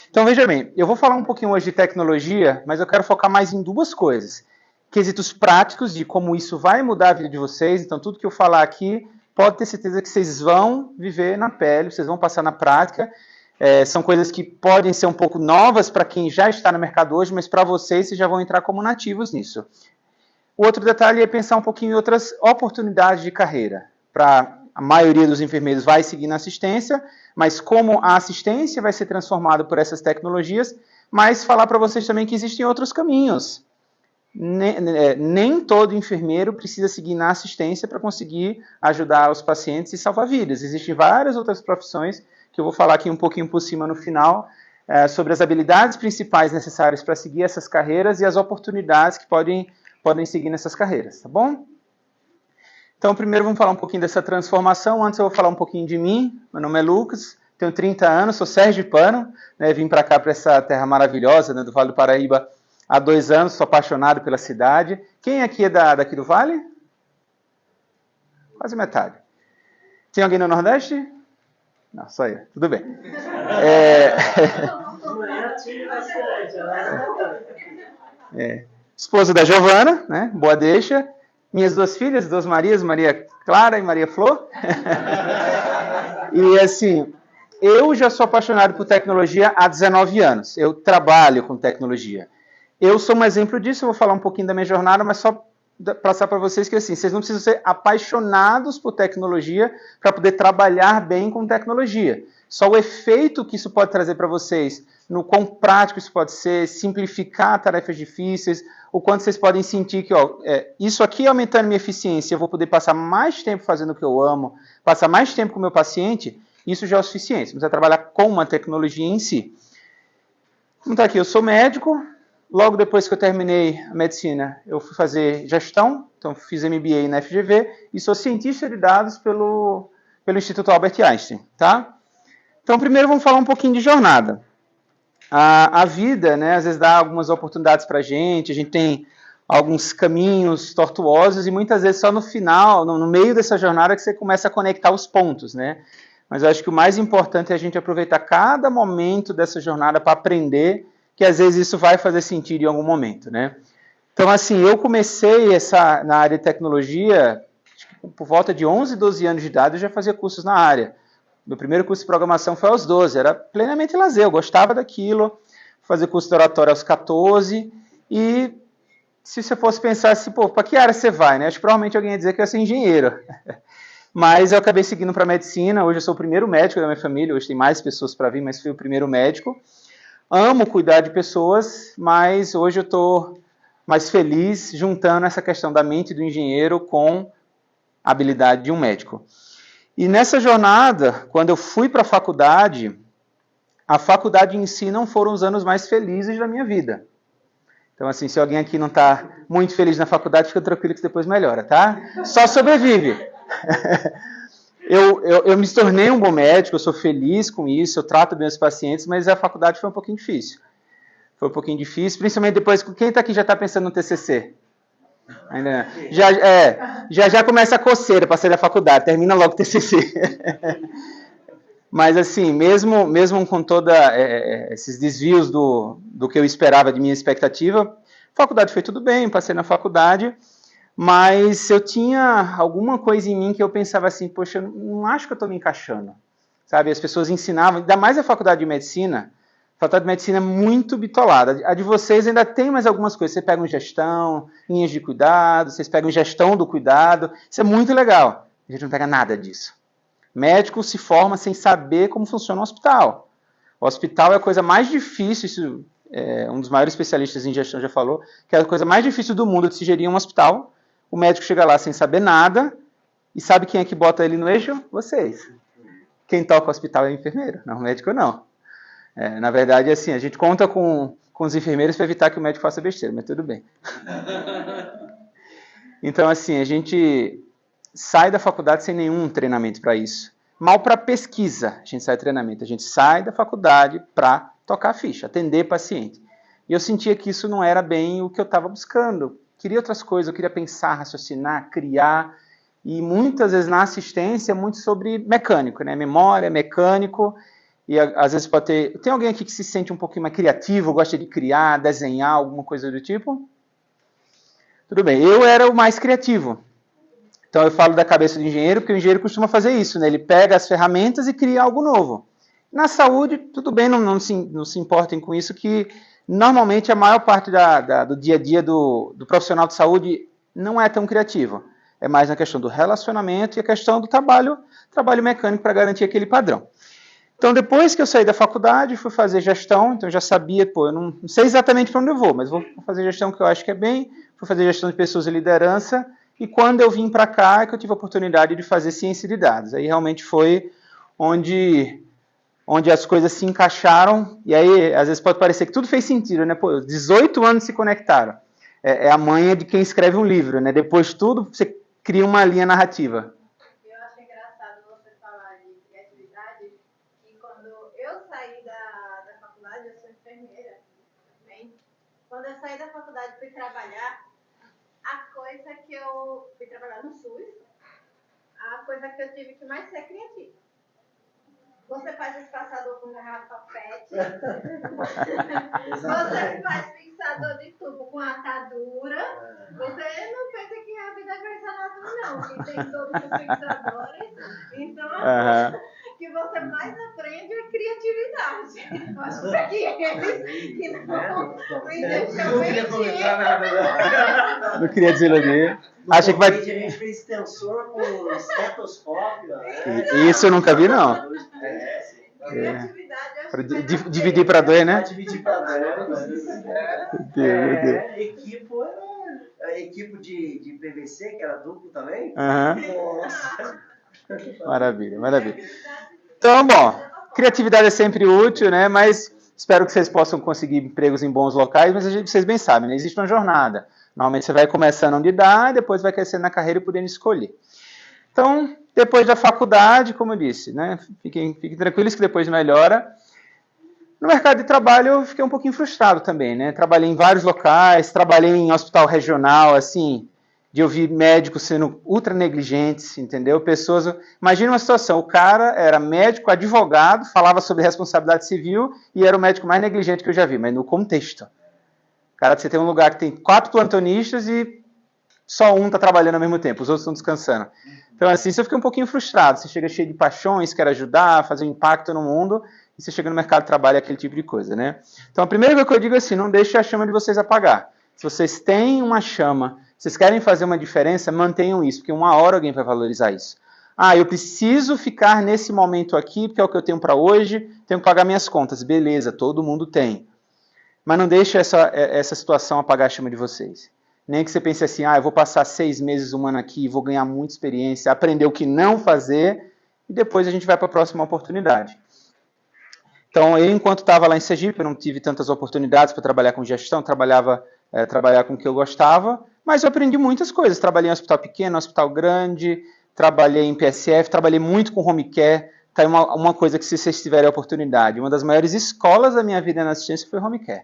Então, veja bem, eu vou falar um pouquinho hoje de tecnologia, mas eu quero focar mais em duas coisas. Quesitos práticos de como isso vai mudar a vida de vocês. Então, tudo que eu falar aqui, pode ter certeza que vocês vão viver na pele, vocês vão passar na prática. São coisas que podem ser um pouco novas para quem já está no mercado hoje, mas para vocês já vão entrar como nativos nisso. O outro detalhe é pensar um pouquinho em outras oportunidades de carreira. Para a maioria dos enfermeiros vai seguir na assistência, mas como a assistência vai ser transformada por essas tecnologias, mas falar para vocês também que existem outros caminhos. Nem todo enfermeiro precisa seguir na assistência para conseguir ajudar os pacientes e salvar vidas. Existem várias outras profissões que eu vou falar aqui um pouquinho por cima no final, sobre as habilidades principais necessárias para seguir essas carreiras e as oportunidades que podem seguir nessas carreiras, tá bom? Então, primeiro vamos falar um pouquinho dessa transformação. Antes eu vou falar um pouquinho de mim. Meu nome é Lucas, tenho 30 anos, sou sergipano, né, vim para cá, para essa terra maravilhosa, né, do Vale do Paraíba, há 2 anos, sou apaixonado pela cidade. Quem aqui é daqui do Vale? Quase metade. Tem alguém no Nordeste? Não, só eu. Tudo bem. Esposa da Giovana, né? Boa deixa. Minhas 2 filhas, 2 Marias, Maria Clara e Maria Flor. E assim, eu já sou apaixonado por tecnologia há 19 anos. Eu trabalho com tecnologia. Eu sou um exemplo disso, eu vou falar um pouquinho da minha jornada, mas só passar para vocês que assim, vocês não precisam ser apaixonados por tecnologia para poder trabalhar bem com tecnologia. Só o efeito que isso pode trazer para vocês, no quão prático isso pode ser, simplificar tarefas difíceis, o quanto vocês podem sentir que isso aqui aumentando minha eficiência, eu vou poder passar mais tempo fazendo o que eu amo, passar mais tempo com o meu paciente, isso já é o suficiente. Você precisa trabalhar com uma tecnologia em si. Como está aqui, eu sou médico. Logo depois que eu terminei a medicina, eu fui fazer gestão, então fiz MBA na FGV e sou cientista de dados pelo Instituto Albert Einstein, tá? Então, primeiro vamos falar um pouquinho de jornada. A vida, né, às vezes dá algumas oportunidades para a gente tem alguns caminhos tortuosos e muitas vezes só no final, no meio dessa jornada que você começa a conectar os pontos, né? Mas eu acho que o mais importante é a gente aproveitar cada momento dessa jornada para aprender, que às vezes isso vai fazer sentido em algum momento, né? Então, assim, eu comecei na área de tecnologia, por volta de 11, 12 anos de idade, eu já fazia cursos na área. Meu primeiro curso de programação foi aos 12, era plenamente lazer, eu gostava daquilo, fazer curso de oratória aos 14, e se você fosse pensar assim, para que área você vai, né? Acho que provavelmente alguém ia dizer que eu ia ser engenheiro. Mas eu acabei seguindo para medicina, hoje eu sou o primeiro médico da minha família, hoje tem mais pessoas para vir, mas fui o primeiro médico. Amo cuidar de pessoas, mas hoje eu estou mais feliz juntando essa questão da mente do engenheiro com a habilidade de um médico. E nessa jornada, quando eu fui para a faculdade em si não foram os anos mais felizes da minha vida. Então, assim, se alguém aqui não está muito feliz na faculdade, fica tranquilo que depois melhora, tá? Só sobrevive. Eu me tornei um bom médico, eu sou feliz com isso, eu trato bem os pacientes, mas a faculdade foi um pouquinho difícil. Foi um pouquinho difícil, principalmente depois que quem está aqui já está pensando no TCC? Ainda já começa a coceira para sair da faculdade, termina logo o TCC. Mas assim, mesmo com todos esses desvios do que eu esperava de minha expectativa, a faculdade foi tudo bem, passei na faculdade, mas eu tinha alguma coisa em mim que eu pensava assim, poxa, eu não acho que eu estou me encaixando. Sabe, as pessoas ensinavam, ainda mais a faculdade de medicina, a faculdade de medicina é muito bitolada. A de vocês ainda tem mais algumas coisas, vocês pegam gestão, linhas de cuidado, vocês pegam gestão do cuidado, isso é muito legal. A gente não pega nada disso. Médico se forma sem saber como funciona o hospital. O hospital é a coisa mais difícil, isso um dos maiores especialistas em gestão já falou, que é a coisa mais difícil do mundo de se gerir um hospital. O médico chega lá sem saber nada, e sabe quem é que bota ele no eixo? Vocês. Quem toca o hospital é o enfermeiro, não, o médico não. Na verdade, assim, a gente conta com os enfermeiros para evitar que o médico faça besteira, mas tudo bem. Então, assim, a gente sai da faculdade sem nenhum treinamento para isso. Mal para pesquisa a gente sai do treinamento. A gente sai da faculdade para tocar a ficha, atender paciente. E eu sentia que isso não era bem o que eu estava buscando. Queria outras coisas, eu queria pensar, raciocinar, criar. E muitas vezes na assistência, muito sobre mecânico, né? Memória, mecânico. e às vezes pode ter... Tem alguém aqui que se sente um pouquinho mais criativo, gosta de criar, desenhar, alguma coisa do tipo? Tudo bem, eu era o mais criativo. Então eu falo da cabeça do engenheiro, porque o engenheiro costuma fazer isso, né? Ele pega as ferramentas e cria algo novo. Na saúde, tudo bem, não se importem com isso, que normalmente a maior parte do dia a dia do profissional de saúde não é tão criativo. É mais na questão do relacionamento e a questão do trabalho mecânico para garantir aquele padrão. Então, depois que eu saí da faculdade, fui fazer gestão, então eu já sabia, eu não sei exatamente para onde eu vou, mas vou fazer gestão que eu acho que é bem, fui fazer gestão de pessoas e liderança, e quando eu vim para cá é que eu tive a oportunidade de fazer ciência de dados. Aí realmente foi onde as coisas se encaixaram, e aí às vezes pode parecer que tudo fez sentido, né? Pô, 18 anos se conectaram. É a manha de quem escreve um livro, né? Depois de tudo, você cria uma linha narrativa. Eu acho engraçado você falar de criatividade, que quando eu saí da faculdade, eu sou enfermeira também, quando eu saí da faculdade e fui trabalhar, a coisa que eu fui trabalhar no SUS, a coisa que eu tive que mais ser criativa. Você faz espaçador com garrafa PET. Você faz fixador de tubo com atadura. Você não pensa que a vida é Grey's Anatomy, não. Que tem todos os fixadores. Então, o que você mais aprende é criatividade. Eu acho que eles que não me deixam mentir. Não queria desiludir. Acha que vai... A gente fez extensor com estetoscópio. Isso eu nunca vi, não. Criatividade, Para dividir para dois, né? Dividir para dois. Equipe de PVC, que era duplo também. Nossa. Maravilha, maravilha. Então, bom, criatividade é sempre útil, né? Mas espero que vocês possam conseguir empregos em bons locais, mas vocês bem sabem, né? Existe uma jornada. Normalmente você vai começando onde dá, depois vai crescendo na carreira e podendo escolher. Então, depois da faculdade, como eu disse, né? Fiquem tranquilos que depois melhora. No mercado de trabalho eu fiquei um pouquinho frustrado também, né? Trabalhei em vários locais, trabalhei em hospital regional, assim, de ouvir médicos sendo ultra negligentes, entendeu? Pessoas... Imagina uma situação, o cara era médico, advogado, falava sobre responsabilidade civil e era o médico mais negligente que eu já vi, mas no contexto. Cara, você tem um lugar que tem 4 plantonistas e só um está trabalhando ao mesmo tempo, os outros estão descansando. Então, assim, você fica um pouquinho frustrado. Você chega cheio de paixões, quer ajudar, fazer um impacto no mundo, e você chega no mercado de trabalho, aquele tipo de coisa, né? Então, a primeira coisa que eu digo é assim, não deixe a chama de vocês apagar. Se vocês têm uma chama, vocês querem fazer uma diferença, mantenham isso, porque uma hora alguém vai valorizar isso. Ah, eu preciso ficar nesse momento aqui, porque é o que eu tenho para hoje, tenho que pagar minhas contas. Beleza, todo mundo tem. Mas não deixe essa situação apagar a chama de vocês. Nem que você pense assim, eu vou passar 6 meses, 1 ano aqui, vou ganhar muita experiência, aprender o que não fazer, e depois a gente vai para a próxima oportunidade. Então, eu, enquanto estava lá em Sergipe, eu não tive tantas oportunidades para trabalhar com gestão, trabalhar com o que eu gostava, mas eu aprendi muitas coisas. Trabalhei em hospital pequeno, hospital grande, trabalhei em PSF, trabalhei muito com home care. Tá, uma coisa que, se vocês tiverem a oportunidade, uma das maiores escolas da minha vida na assistência foi home care.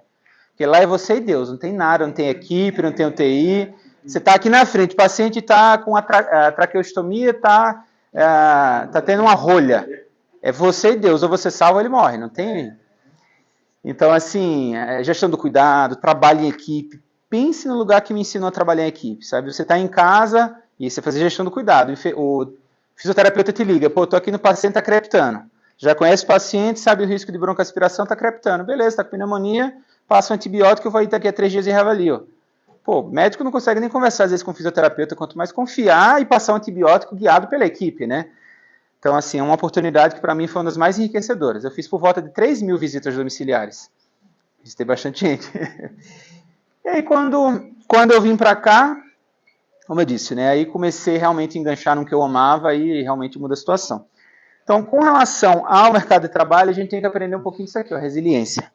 Porque lá é você e Deus, não tem nada, não tem equipe, não tem UTI. Você está aqui na frente, o paciente está com a traqueostomia, está tendo uma rolha. É você e Deus, ou você salva ou ele morre, não tem... Então, assim, gestão do cuidado, trabalho em equipe. Pense no lugar que me ensinou a trabalhar em equipe, sabe? Você está em casa e você faz gestão do cuidado. O fisioterapeuta te liga, pô, estou aqui no paciente, está crepitando. Já conhece o paciente, sabe o risco de broncoaspiração, está crepitando. Beleza, está com pneumonia, passa um antibiótico, eu vou ir daqui a 3 dias e reavalio. Pô, médico não consegue nem conversar às vezes com o fisioterapeuta, quanto mais confiar e passar um antibiótico guiado pela equipe, né? Então, assim, é uma oportunidade que para mim foi uma das mais enriquecedoras. Eu fiz por volta de 3.000 visitas domiciliares. Visitei bastante gente. E aí, quando eu vim para cá, como eu disse, né? Aí comecei realmente a enganchar no que eu amava e realmente muda a situação. Então, com relação ao mercado de trabalho, a gente tem que aprender um pouquinho disso aqui, a resiliência.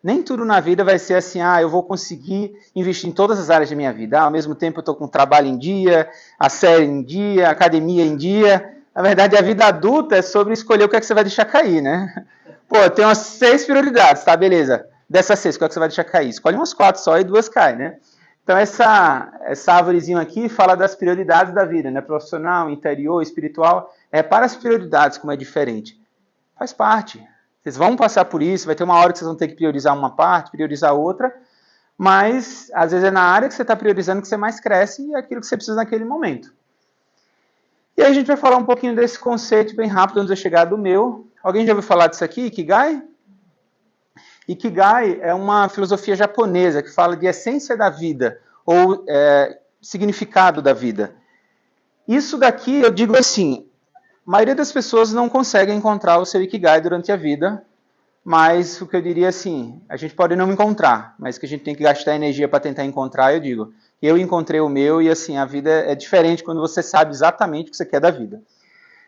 Nem tudo na vida vai ser assim, eu vou conseguir investir em todas as áreas da minha vida. Ao mesmo tempo eu estou com o trabalho em dia, a série em dia, a academia em dia. Na verdade, a vida adulta é sobre escolher o que é que você vai deixar cair, né? Pô, eu tenho umas 6 prioridades, tá? Beleza. Dessas 6, qual é que você vai deixar cair? Escolhe umas 4 só e 2 caem, né? Então, essa árvorezinha aqui fala das prioridades da vida, né? Profissional, interior, espiritual. Para as prioridades, como é diferente. Faz parte. Vocês vão passar por isso, vai ter uma hora que vocês vão ter que priorizar uma parte, priorizar outra, mas às vezes é na área que você está priorizando que você mais cresce e é aquilo que você precisa naquele momento. E aí a gente vai falar um pouquinho desse conceito bem rápido antes de eu chegar do meu. Alguém já ouviu falar disso aqui, Ikigai? Ikigai é uma filosofia japonesa que fala de essência da vida, ou significado da vida. Isso daqui, eu digo assim, a maioria das pessoas não consegue encontrar o seu Ikigai durante a vida, mas o que eu diria assim, a gente pode não encontrar, mas que a gente tem que gastar energia para tentar encontrar, eu digo. Eu encontrei o meu e assim, a vida é diferente quando você sabe exatamente o que você quer da vida.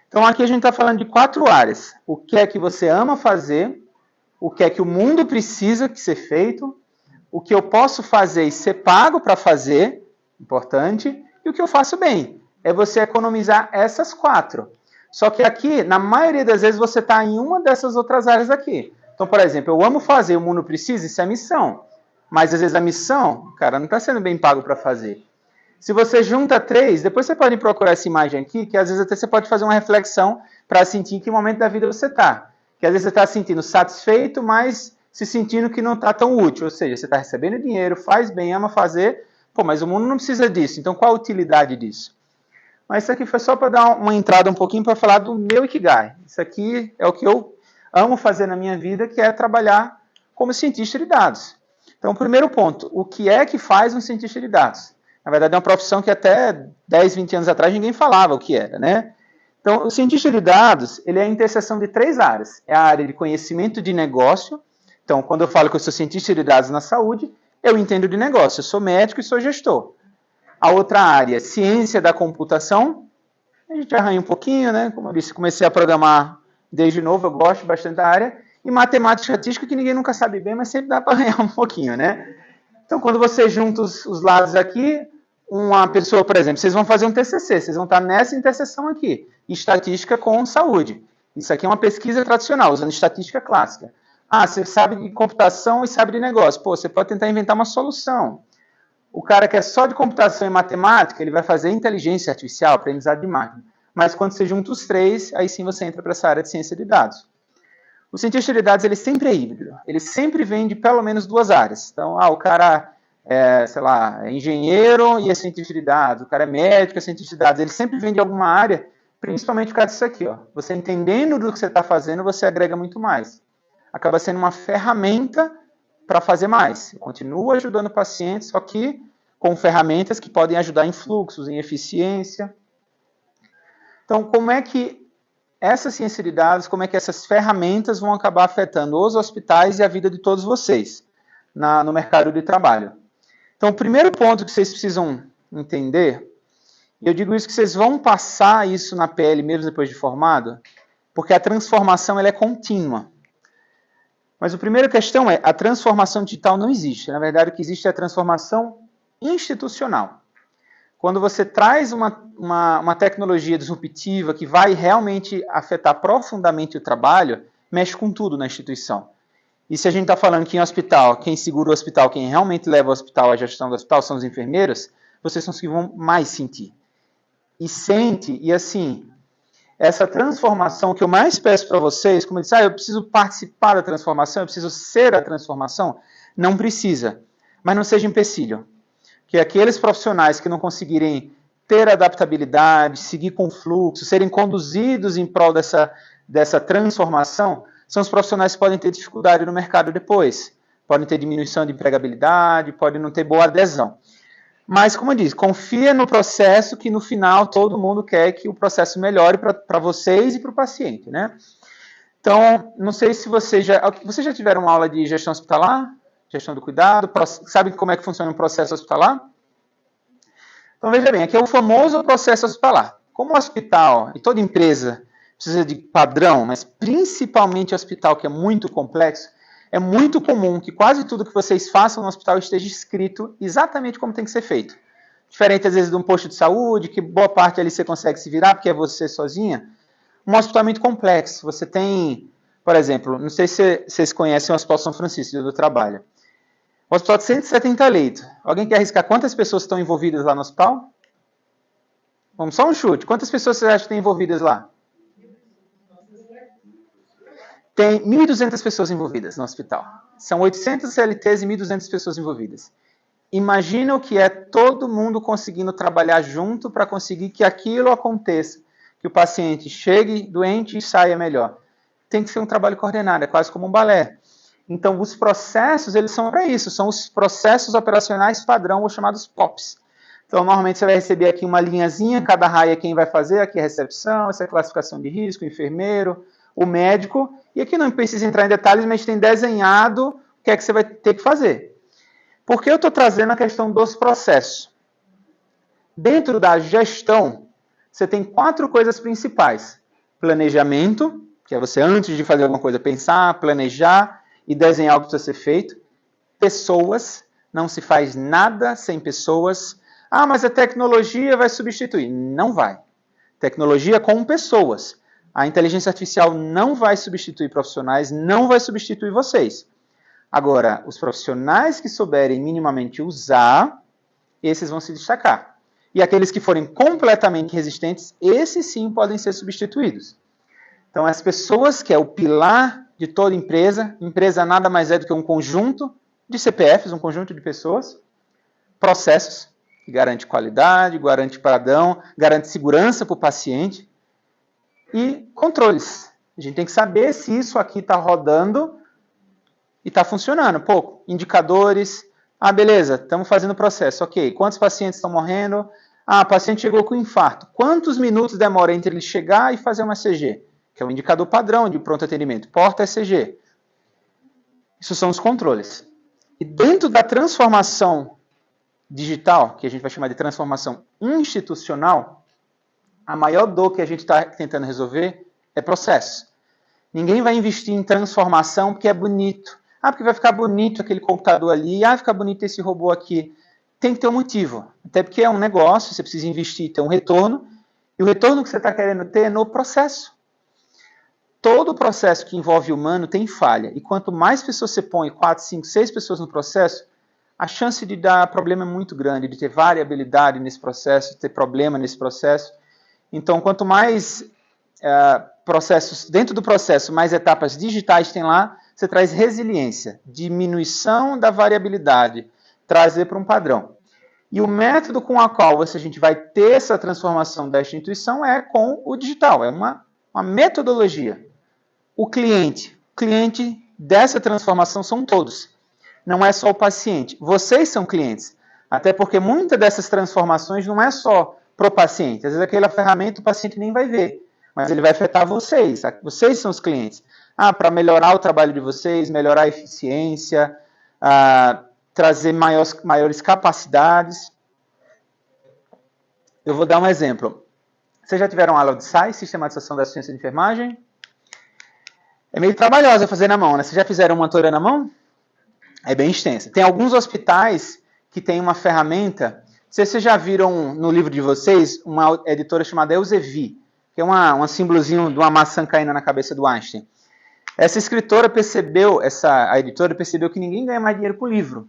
Então aqui a gente está falando de 4 áreas. O que é que você ama fazer, o que é que o mundo precisa que ser feito, o que eu posso fazer e ser pago para fazer, importante, e o que eu faço bem. É você economizar essas 4. Só que aqui, na maioria das vezes, você está em uma dessas outras áreas aqui. Então, por exemplo, eu amo fazer, o mundo precisa, isso é missão. Mas às vezes a missão, cara, não está sendo bem pago para fazer. Se você junta 3, depois você pode procurar essa imagem aqui, que às vezes até você pode fazer uma reflexão para sentir em que momento da vida você está. Que às vezes você está se sentindo satisfeito, mas se sentindo que não está tão útil. Ou seja, você está recebendo dinheiro, faz bem, ama fazer, pô, mas o mundo não precisa disso. Então qual a utilidade disso? Mas isso aqui foi só para dar uma entrada um pouquinho para falar do meu Ikigai. Isso aqui é o que eu amo fazer na minha vida, que é trabalhar como cientista de dados. Então, primeiro ponto, o que é que faz um cientista de dados? Na verdade, é uma profissão que até 10, 20 anos atrás ninguém falava o que era, né? Então, o cientista de dados, ele é a interseção de 3 áreas. É a área de conhecimento de negócio. Então, quando eu falo que eu sou cientista de dados na saúde, eu entendo de negócio. Eu sou médico e sou gestor. A outra área, ciência da computação. A gente arranha um pouquinho, né? Como eu disse, comecei a programar desde novo, eu gosto bastante da área. E matemática e estatística, que ninguém nunca sabe bem, mas sempre dá para arranhar um pouquinho, né? Então, quando você junta os lados aqui, uma pessoa, por exemplo, vocês vão fazer um TCC, vocês vão estar nessa interseção aqui, estatística com saúde. Isso aqui é uma pesquisa tradicional, usando estatística clássica. Ah, você sabe de computação e sabe de negócio. Pô, você pode tentar inventar uma solução. O cara que é só de computação e matemática, ele vai fazer inteligência artificial, aprendizado de máquina. Mas quando você junta os 3, aí sim você entra para essa área de ciência de dados. O cientista de dados, ele sempre é híbrido. Ele sempre vem de pelo menos 2 áreas. Então, o cara sei lá, é engenheiro e é cientista de dados. O cara é médico e é cientista de dados. Ele sempre vem de alguma área, principalmente por causa disso aqui. Ó. Você entendendo do que você está fazendo, você agrega muito mais. Acaba sendo uma ferramenta para fazer mais. Continua ajudando pacientes, só que com ferramentas que podem ajudar em fluxos, em eficiência. Então, como é que essa ciência de dados, como é que essas ferramentas vão acabar afetando os hospitais e a vida de todos vocês no mercado de trabalho? Então, o primeiro ponto que vocês precisam entender, e eu digo isso que vocês vão passar isso na pele mesmo depois de formado, porque a transformação ela é contínua. Mas a primeira questão é, a transformação digital não existe. Na verdade, o que existe é a transformação institucional. Quando você traz uma tecnologia disruptiva que vai realmente afetar profundamente o trabalho, mexe com tudo na instituição. E se a gente está falando que em hospital, quem segura o hospital, quem realmente leva o hospital, a gestão do hospital, são os enfermeiros, vocês são os que vão mais sentir. E sente, e assim, essa transformação que eu mais peço para vocês, como eu disse, eu preciso participar da transformação, eu preciso ser a transformação, não precisa. Mas não seja empecilho. Que aqueles profissionais que não conseguirem ter adaptabilidade, seguir com fluxo, serem conduzidos em prol dessa transformação, são os profissionais que podem ter dificuldade no mercado depois. Podem ter diminuição de empregabilidade, podem não ter boa adesão. Mas, como eu disse, confia no processo que no final todo mundo quer que o processo melhore para vocês e para o paciente, né? Então, não sei se vocês já tiveram aula de gestão hospitalar? Gestão do cuidado, sabe como é que funciona um processo hospitalar? Então, veja bem, aqui é o famoso processo hospitalar. Como o hospital e toda empresa precisa de padrão, mas principalmente o hospital, que é muito complexo, é muito comum que quase tudo que vocês façam no hospital esteja escrito exatamente como tem que ser feito. Diferente, às vezes, de um posto de saúde, que boa parte ali você consegue se virar, porque é você sozinha. Um hospital é muito complexo. Você tem, por exemplo, não sei se vocês conhecem o Hospital São Francisco, do trabalho. O hospital de 170 leitos. Alguém quer arriscar quantas pessoas estão envolvidas lá no hospital? Vamos só um chute. Quantas pessoas vocês acham que estão envolvidas lá? Tem 1.200 pessoas envolvidas no hospital. São 800 CLTs e 1.200 pessoas envolvidas. Imagina o que é todo mundo conseguindo trabalhar junto para conseguir que aquilo aconteça, que o paciente chegue doente e saia melhor. Tem que ser um trabalho coordenado, é quase como um balé. Então, os processos, eles são para isso, são os processos operacionais padrão, ou chamados POPs. Então, normalmente você vai receber aqui uma linhazinha, cada raia é quem vai fazer, aqui é a recepção, essa é a classificação de risco, o enfermeiro, o médico, e aqui não precisa entrar em detalhes, mas a gente tem desenhado o que é que você vai ter que fazer. Por que eu estou trazendo a questão dos processos? Dentro da gestão, você tem 4 coisas principais. Planejamento, que é você antes de fazer alguma coisa pensar, planejar e desenhar o que precisa ser feito. Pessoas, não se faz nada sem pessoas. Ah, mas a tecnologia vai substituir. Não vai. Tecnologia com pessoas. A inteligência artificial não vai substituir profissionais, não vai substituir vocês. Agora, os profissionais que souberem minimamente usar, esses vão se destacar. E aqueles que forem completamente resistentes, esses sim podem ser substituídos. Então, as pessoas, que é o pilar de toda empresa, empresa nada mais é do que um conjunto de CPFs, um conjunto de pessoas, processos, que garante qualidade, garante padrão, garante segurança para o paciente, e controles. A gente tem que saber se isso aqui está rodando e está funcionando. Pô, indicadores. Ah, beleza, estamos fazendo o processo. Ok, quantos pacientes estão morrendo? Ah, o paciente chegou com infarto. Quantos minutos demora entre ele chegar e fazer uma ECG? Que é o indicador padrão de pronto atendimento. Porta ECG. Isso são os controles. E dentro da transformação digital, que a gente vai chamar de transformação institucional, a maior dor que a gente está tentando resolver é processo. Ninguém vai investir em transformação porque é bonito. Ah, porque vai ficar bonito aquele computador ali. Ah, vai ficar bonito esse robô aqui. Tem que ter um motivo. Até porque é um negócio, você precisa investir, ter um retorno. E o retorno que você está querendo ter é no processo. Todo processo que envolve humano tem falha. E quanto mais pessoas você põe, 4, 5, 6 pessoas no processo, a chance de dar problema é muito grande, de ter variabilidade nesse processo, de ter problema nesse processo. Então, quanto mais processos, dentro do processo, mais etapas digitais tem lá, você traz resiliência, diminuição da variabilidade, trazer para um padrão. E o método com o qual a gente vai ter essa transformação da instituição é com o digital, é uma metodologia. O cliente dessa transformação são todos, não é só o paciente. Vocês são clientes, até porque muitas dessas transformações não é só para o paciente. Às vezes aquela ferramenta o paciente nem vai ver, mas ele vai afetar vocês. Vocês são os clientes. Ah, para melhorar o trabalho de vocês, melhorar a eficiência, trazer maiores capacidades. Eu vou dar um exemplo. Vocês já tiveram aula de SAI, Sistematização da Assistência de Enfermagem? É meio trabalhosa fazer na mão, né? Vocês já fizeram uma toura na mão? É bem extensa. Tem alguns hospitais que tem uma ferramenta. Vocês já viram no livro de vocês uma editora chamada Elsevier, que é um símbolozinho de uma maçã caindo na cabeça do Einstein. Essa editora percebeu que ninguém ganha mais dinheiro com livro.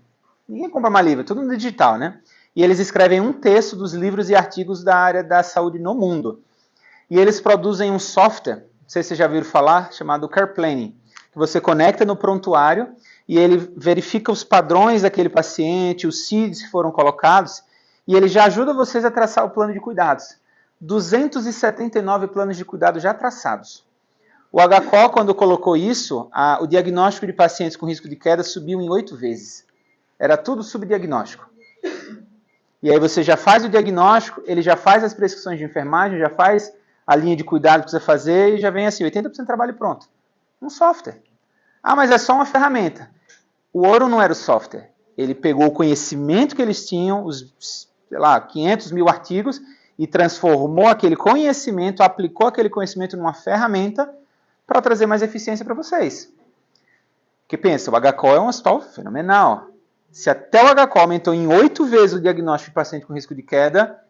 Ninguém compra mais livro, é tudo no digital, né? E eles escrevem um terço dos livros e artigos da área da saúde no mundo. E eles produzem um software, não sei se vocês já viram falar, chamado Care Planning, que você conecta no prontuário e ele verifica os padrões daquele paciente, os CIDs que foram colocados, e ele já ajuda vocês a traçar o plano de cuidados. 279 planos de cuidado já traçados. O HCO, quando colocou isso, o diagnóstico de pacientes com risco de queda subiu em 8 vezes. Era tudo subdiagnóstico. E aí você já faz o diagnóstico, ele já faz as prescrições de enfermagem, já faz a linha de cuidado que precisa fazer e já vem assim, 80% do trabalho pronto. Um software. Ah, mas é só uma ferramenta. O ouro não era o software. Ele pegou o conhecimento que eles tinham, os 500 mil artigos, e transformou aquele conhecimento, aplicou aquele conhecimento numa ferramenta para trazer mais eficiência para vocês. Porque pensa, o HCO é um hospital fenomenal. Se até o HCO aumentou em 8 vezes o diagnóstico de paciente com risco de queda,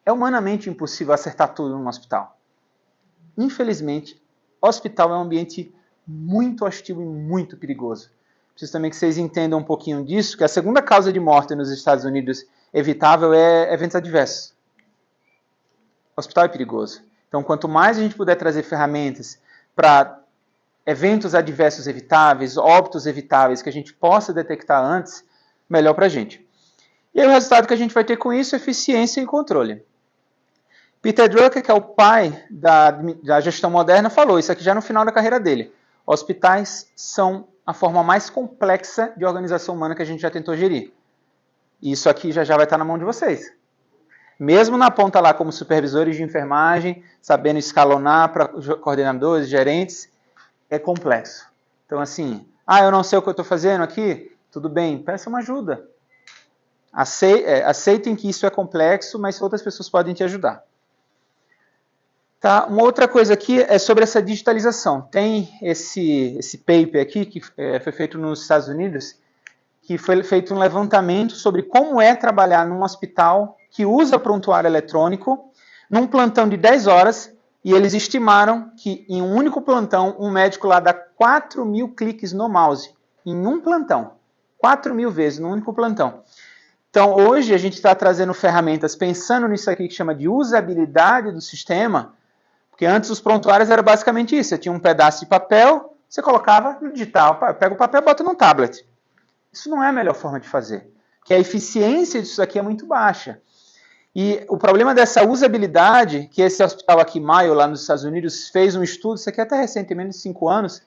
é humanamente impossível acertar tudo num hospital. Infelizmente, hospital é um ambiente muito hostil e muito perigoso. Preciso também que vocês entendam um pouquinho disso, que a segunda causa de morte nos Estados Unidos evitável é eventos adversos. O hospital é perigoso. Então, quanto mais a gente puder trazer ferramentas para eventos adversos evitáveis, óbitos evitáveis que a gente possa detectar antes, melhor para a gente. E aí o resultado que a gente vai ter com isso é eficiência e controle. Peter Drucker, que é o pai da gestão moderna, falou isso aqui já no final da carreira dele. Hospitais são a forma mais complexa de organização humana que a gente já tentou gerir. Isso aqui já vai estar na mão de vocês. Mesmo na ponta lá como supervisores de enfermagem, sabendo escalonar para coordenadores, gerentes, é complexo. Então assim, eu não sei o que eu estou fazendo aqui? Tudo bem, peça uma ajuda. Aceitem que isso é complexo, mas outras pessoas podem te ajudar. Tá? Uma outra coisa aqui é sobre essa digitalização. Tem esse paper aqui, que foi feito nos Estados Unidos, que foi feito um levantamento sobre como é trabalhar num hospital que usa prontuário eletrônico, num plantão de 10 horas, e eles estimaram que em um único plantão, um médico lá dá 4.000 cliques no mouse, em um plantão. 4.000 vezes num único plantão. Então, hoje a gente está trazendo ferramentas pensando nisso aqui que chama de usabilidade do sistema, porque antes os prontuários era basicamente isso. Você tinha um pedaço de papel, você colocava no digital. Pega o papel e bota no tablet. Isso não é a melhor forma de fazer. Porque a eficiência disso aqui é muito baixa. E o problema dessa usabilidade, que esse hospital aqui, Mayo, lá nos Estados Unidos, fez um estudo, isso aqui até recente, menos de 5 anos,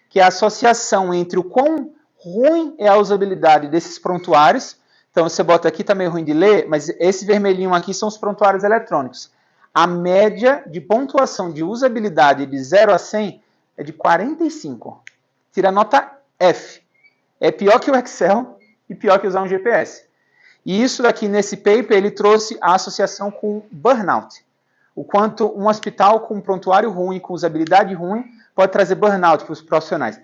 que é a associação entre o quão ruim é a usabilidade desses prontuários. Então você bota aqui, está meio ruim de ler, mas esse vermelhinho aqui são os prontuários eletrônicos. A média de pontuação de usabilidade de 0 a 100 é de 45. Tira a nota F. É pior que o Excel e pior que usar um GPS. E isso daqui, nesse paper, ele trouxe a associação com burnout. O quanto um hospital com prontuário ruim, com usabilidade ruim, pode trazer burnout para os profissionais.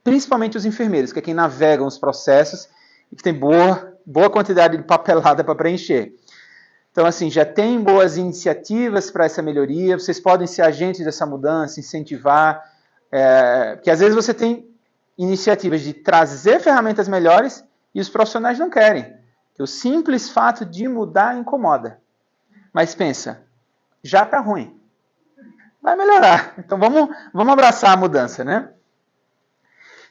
Principalmente os enfermeiros, que é quem navegam os processos e que tem boa quantidade de papelada para preencher. Então, assim, já tem boas iniciativas para essa melhoria, vocês podem ser agentes dessa mudança, incentivar, porque às vezes você tem iniciativas de trazer ferramentas melhores e os profissionais não querem. O simples fato de mudar incomoda. Mas pensa, já está ruim. Vai melhorar. Então vamos abraçar a mudança, né?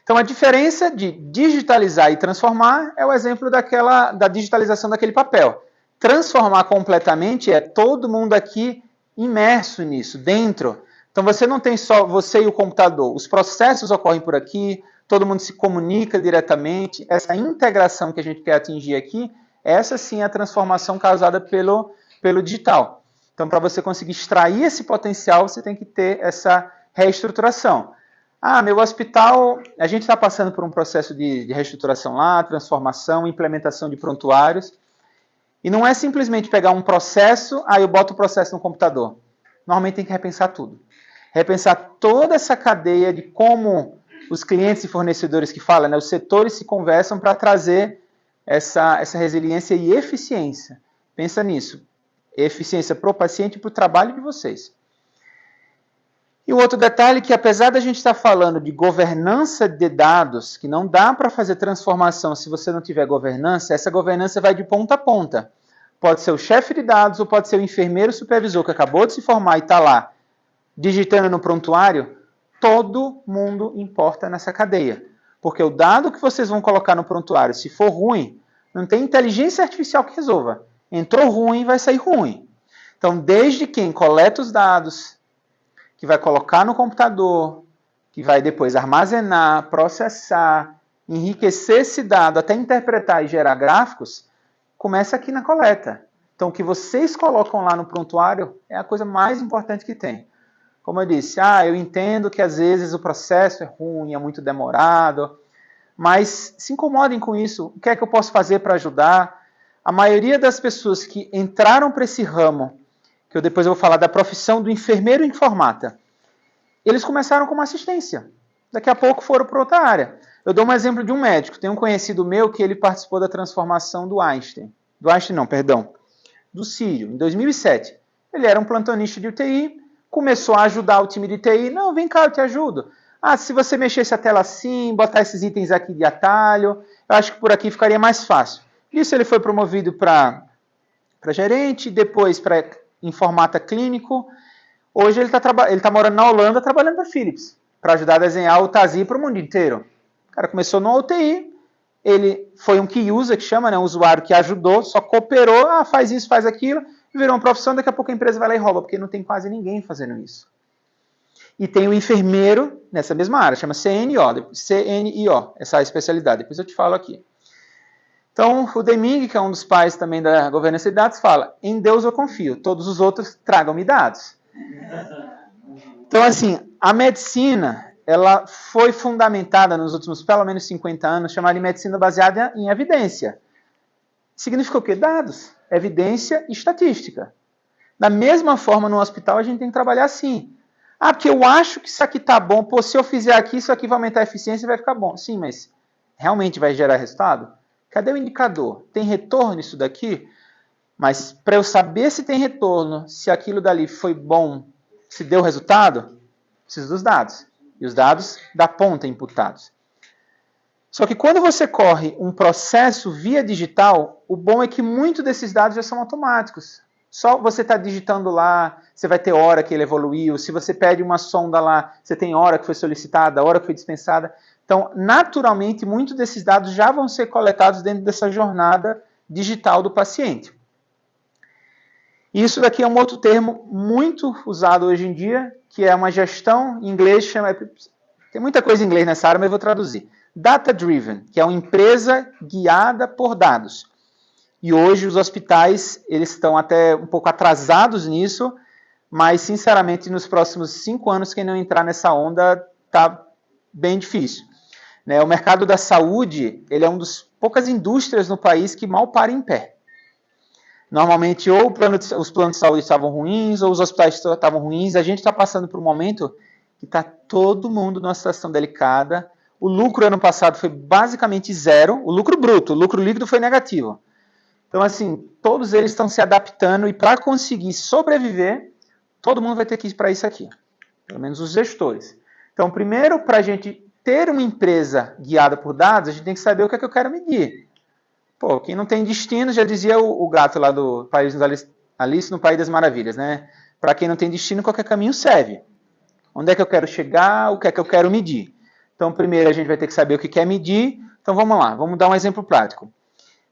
Então a diferença de digitalizar e transformar é o exemplo da digitalização daquele papel. Transformar completamente é todo mundo aqui imerso nisso, dentro. Então você não tem só você e o computador. Os processos ocorrem por aqui, todo mundo se comunica diretamente. Essa integração que a gente quer atingir aqui, essa sim é a transformação causada pelo digital. Então, para você conseguir extrair esse potencial, você tem que ter essa reestruturação. Meu hospital, a gente está passando por um processo de reestruturação lá, transformação, implementação de prontuários. E não é simplesmente pegar um processo, eu boto o processo no computador. Normalmente tem que repensar tudo. Repensar toda essa cadeia de como os clientes e fornecedores que falam, os setores se conversam para trazer essa resiliência e eficiência. Pensa nisso. Eficiência para o paciente e para o trabalho de vocês. E o outro detalhe é que, apesar da gente estar falando de governança de dados, que não dá para fazer transformação se você não tiver governança, essa governança vai de ponta a ponta. Pode ser o chefe de dados ou pode ser o enfermeiro supervisor que acabou de se formar e está lá digitando no prontuário. Todo mundo importa nessa cadeia. Porque o dado que vocês vão colocar no prontuário, se for ruim, não tem inteligência artificial que resolva. Entrou ruim, vai sair ruim. Então, desde quem coleta os dados, que vai colocar no computador, que vai depois armazenar, processar, enriquecer esse dado, até interpretar e gerar gráficos, começa aqui na coleta. Então, o que vocês colocam lá no prontuário é a coisa mais importante que tem. Como eu disse, eu entendo que às vezes o processo é ruim, é muito demorado, mas se incomodem com isso. O que é que eu posso fazer para ajudar? A maioria das pessoas que entraram para esse ramo, que depois eu vou falar da profissão do enfermeiro informata, eles começaram como assistência. Daqui a pouco foram para outra área. Eu dou um exemplo de um médico. Tem um conhecido meu que ele participou da transformação do Einstein. Do Sírio, em 2007. Ele era um plantonista de UTI, começou a ajudar o time de TI. Não, vem cá, eu te ajudo. Se você mexesse a tela assim, botar esses itens aqui de atalho, eu acho que por aqui ficaria mais fácil. Isso ele foi promovido para gerente, depois para informata clínico. Hoje ele tá morando na Holanda, trabalhando na Philips. para ajudar a desenhar o TASI para o mundo inteiro. O cara começou no UTI, ele foi um key user, que chama, né, um usuário que ajudou, só cooperou, faz isso, faz aquilo, virou uma profissão, daqui a pouco a empresa vai lá e rouba, porque não tem quase ninguém fazendo isso. E tem o enfermeiro nessa mesma área, chama CNIO, essa é a especialidade, depois eu te falo aqui. Então, o Deming, que é um dos pais também da governança de dados, fala, em Deus eu confio, todos os outros tragam-me dados. Então, assim, a medicina, ela foi fundamentada nos últimos, pelo menos 50 anos, chamada de medicina baseada em evidência. Significa o quê? Dados, evidência e estatística. Da mesma forma, no hospital, a gente tem que trabalhar assim. Porque eu acho que isso aqui está bom, pô, se eu fizer aqui, isso aqui vai aumentar a eficiência e vai ficar bom. Sim, mas realmente vai gerar resultado? Cadê o indicador? Tem retorno isso daqui? Mas para eu saber se tem retorno, se aquilo dali foi bom, se deu resultado, preciso dos dados. E os dados da ponta imputados. Só que quando você corre um processo via digital, o bom é que muitos desses dados já são automáticos. Só você está digitando lá, você vai ter hora que ele evoluiu. Se você pede uma sonda lá, você tem hora que foi solicitada, hora que foi dispensada. Então, naturalmente, muitos desses dados já vão ser coletados dentro dessa jornada digital do paciente. Isso daqui é um outro termo muito usado hoje em dia, que é uma gestão, em inglês chama... Tem muita coisa em inglês nessa área, mas eu vou traduzir. Data Driven, que é uma empresa guiada por dados. E hoje os hospitais, eles estão até um pouco atrasados nisso, mas, sinceramente, nos próximos 5 anos, quem não entrar nessa onda está bem difícil. O mercado da saúde, ele é uma das poucas indústrias no país que mal para em pé. Normalmente, ou os planos de saúde estavam ruins, ou os hospitais estavam ruins. A gente está passando por um momento que está todo mundo numa situação delicada. O lucro ano passado foi basicamente zero, o lucro bruto, o lucro líquido foi negativo. Então, assim, todos eles estão se adaptando e para conseguir sobreviver, todo mundo vai ter que ir para isso aqui. Pelo menos os gestores. Então, primeiro, para a gente ter uma empresa guiada por dados, a gente tem que saber o que é que eu quero medir. Pô, quem não tem destino, já dizia o gato lá do Alice no País das Maravilhas, né? Para quem não tem destino, qualquer caminho serve. Onde é que eu quero chegar, o que é que eu quero medir? Então, primeiro a gente vai ter que saber o que quer medir. Então, vamos lá, vamos dar um exemplo prático.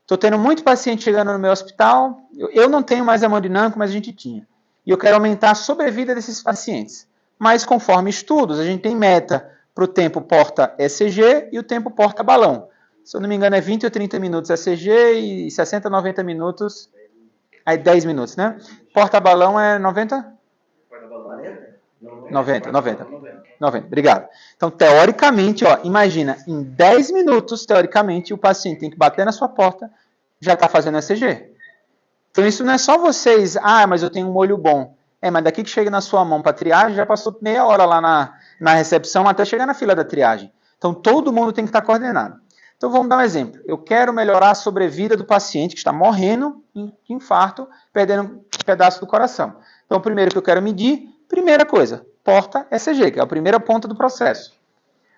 Estou tendo muito paciente chegando no meu hospital, eu não tenho mais hemodinâmico, mas a gente tinha. E eu quero aumentar a sobrevida desses pacientes. Mas, conforme estudos, a gente tem meta para o tempo porta-ECG e o tempo porta-balão. Se eu não me engano, é 20 ou 30 minutos ECG e 60, 90 minutos, aí 10 minutos, né? Porta-balão é 90? 90, obrigado. Então, teoricamente, imagina, em 10 minutos, teoricamente, o paciente tem que bater na sua porta, já está fazendo ECG. Então, isso não é só vocês, mas eu tenho um olho bom. Mas daqui que chega na sua mão para triagem, já passou meia hora lá na recepção até chegar na fila da triagem. Então, todo mundo tem que estar coordenado. Então, vamos dar um exemplo. Eu quero melhorar a sobrevida do paciente que está morrendo de infarto, perdendo um pedaço do coração. Então, o primeiro que eu quero medir, primeira coisa, porta-ECG, que é a primeira ponta do processo.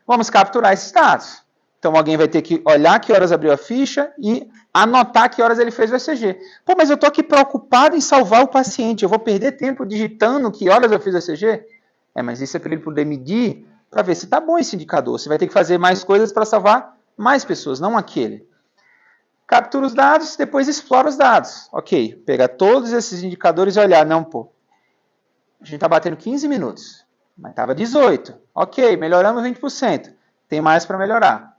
Vamos capturar esses dados. Então, alguém vai ter que olhar que horas abriu a ficha e anotar que horas ele fez o ECG. Pô, mas eu estou aqui preocupado em salvar o paciente. Eu vou perder tempo digitando que horas eu fiz o ECG? Mas isso é para ele poder medir, para ver se está bom esse indicador. Você vai ter que fazer mais coisas para salvar mais pessoas, não aquele. Captura os dados, depois explora os dados. Ok, pegar todos esses indicadores e olhar. Não, pô, a gente está batendo 15 minutos, mas estava 18. Ok, melhoramos 20%. Tem mais para melhorar.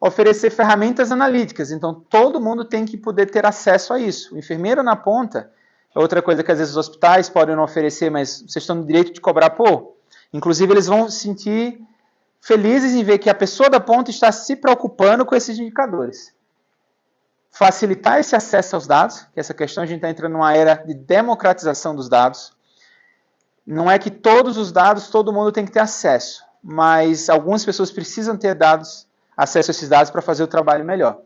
Oferecer ferramentas analíticas. Então, todo mundo tem que poder ter acesso a isso. O enfermeiro na ponta é outra coisa que às vezes os hospitais podem não oferecer, mas vocês estão no direito de cobrar por. Inclusive, eles vão se sentir felizes em ver que a pessoa da ponta está se preocupando com esses indicadores. Facilitar esse acesso aos dados, que essa questão a gente está entrando numa era de democratização dos dados. Não é que todos os dados, todo mundo tem que ter acesso, mas algumas pessoas precisam ter acesso a esses dados para fazer o trabalho melhor.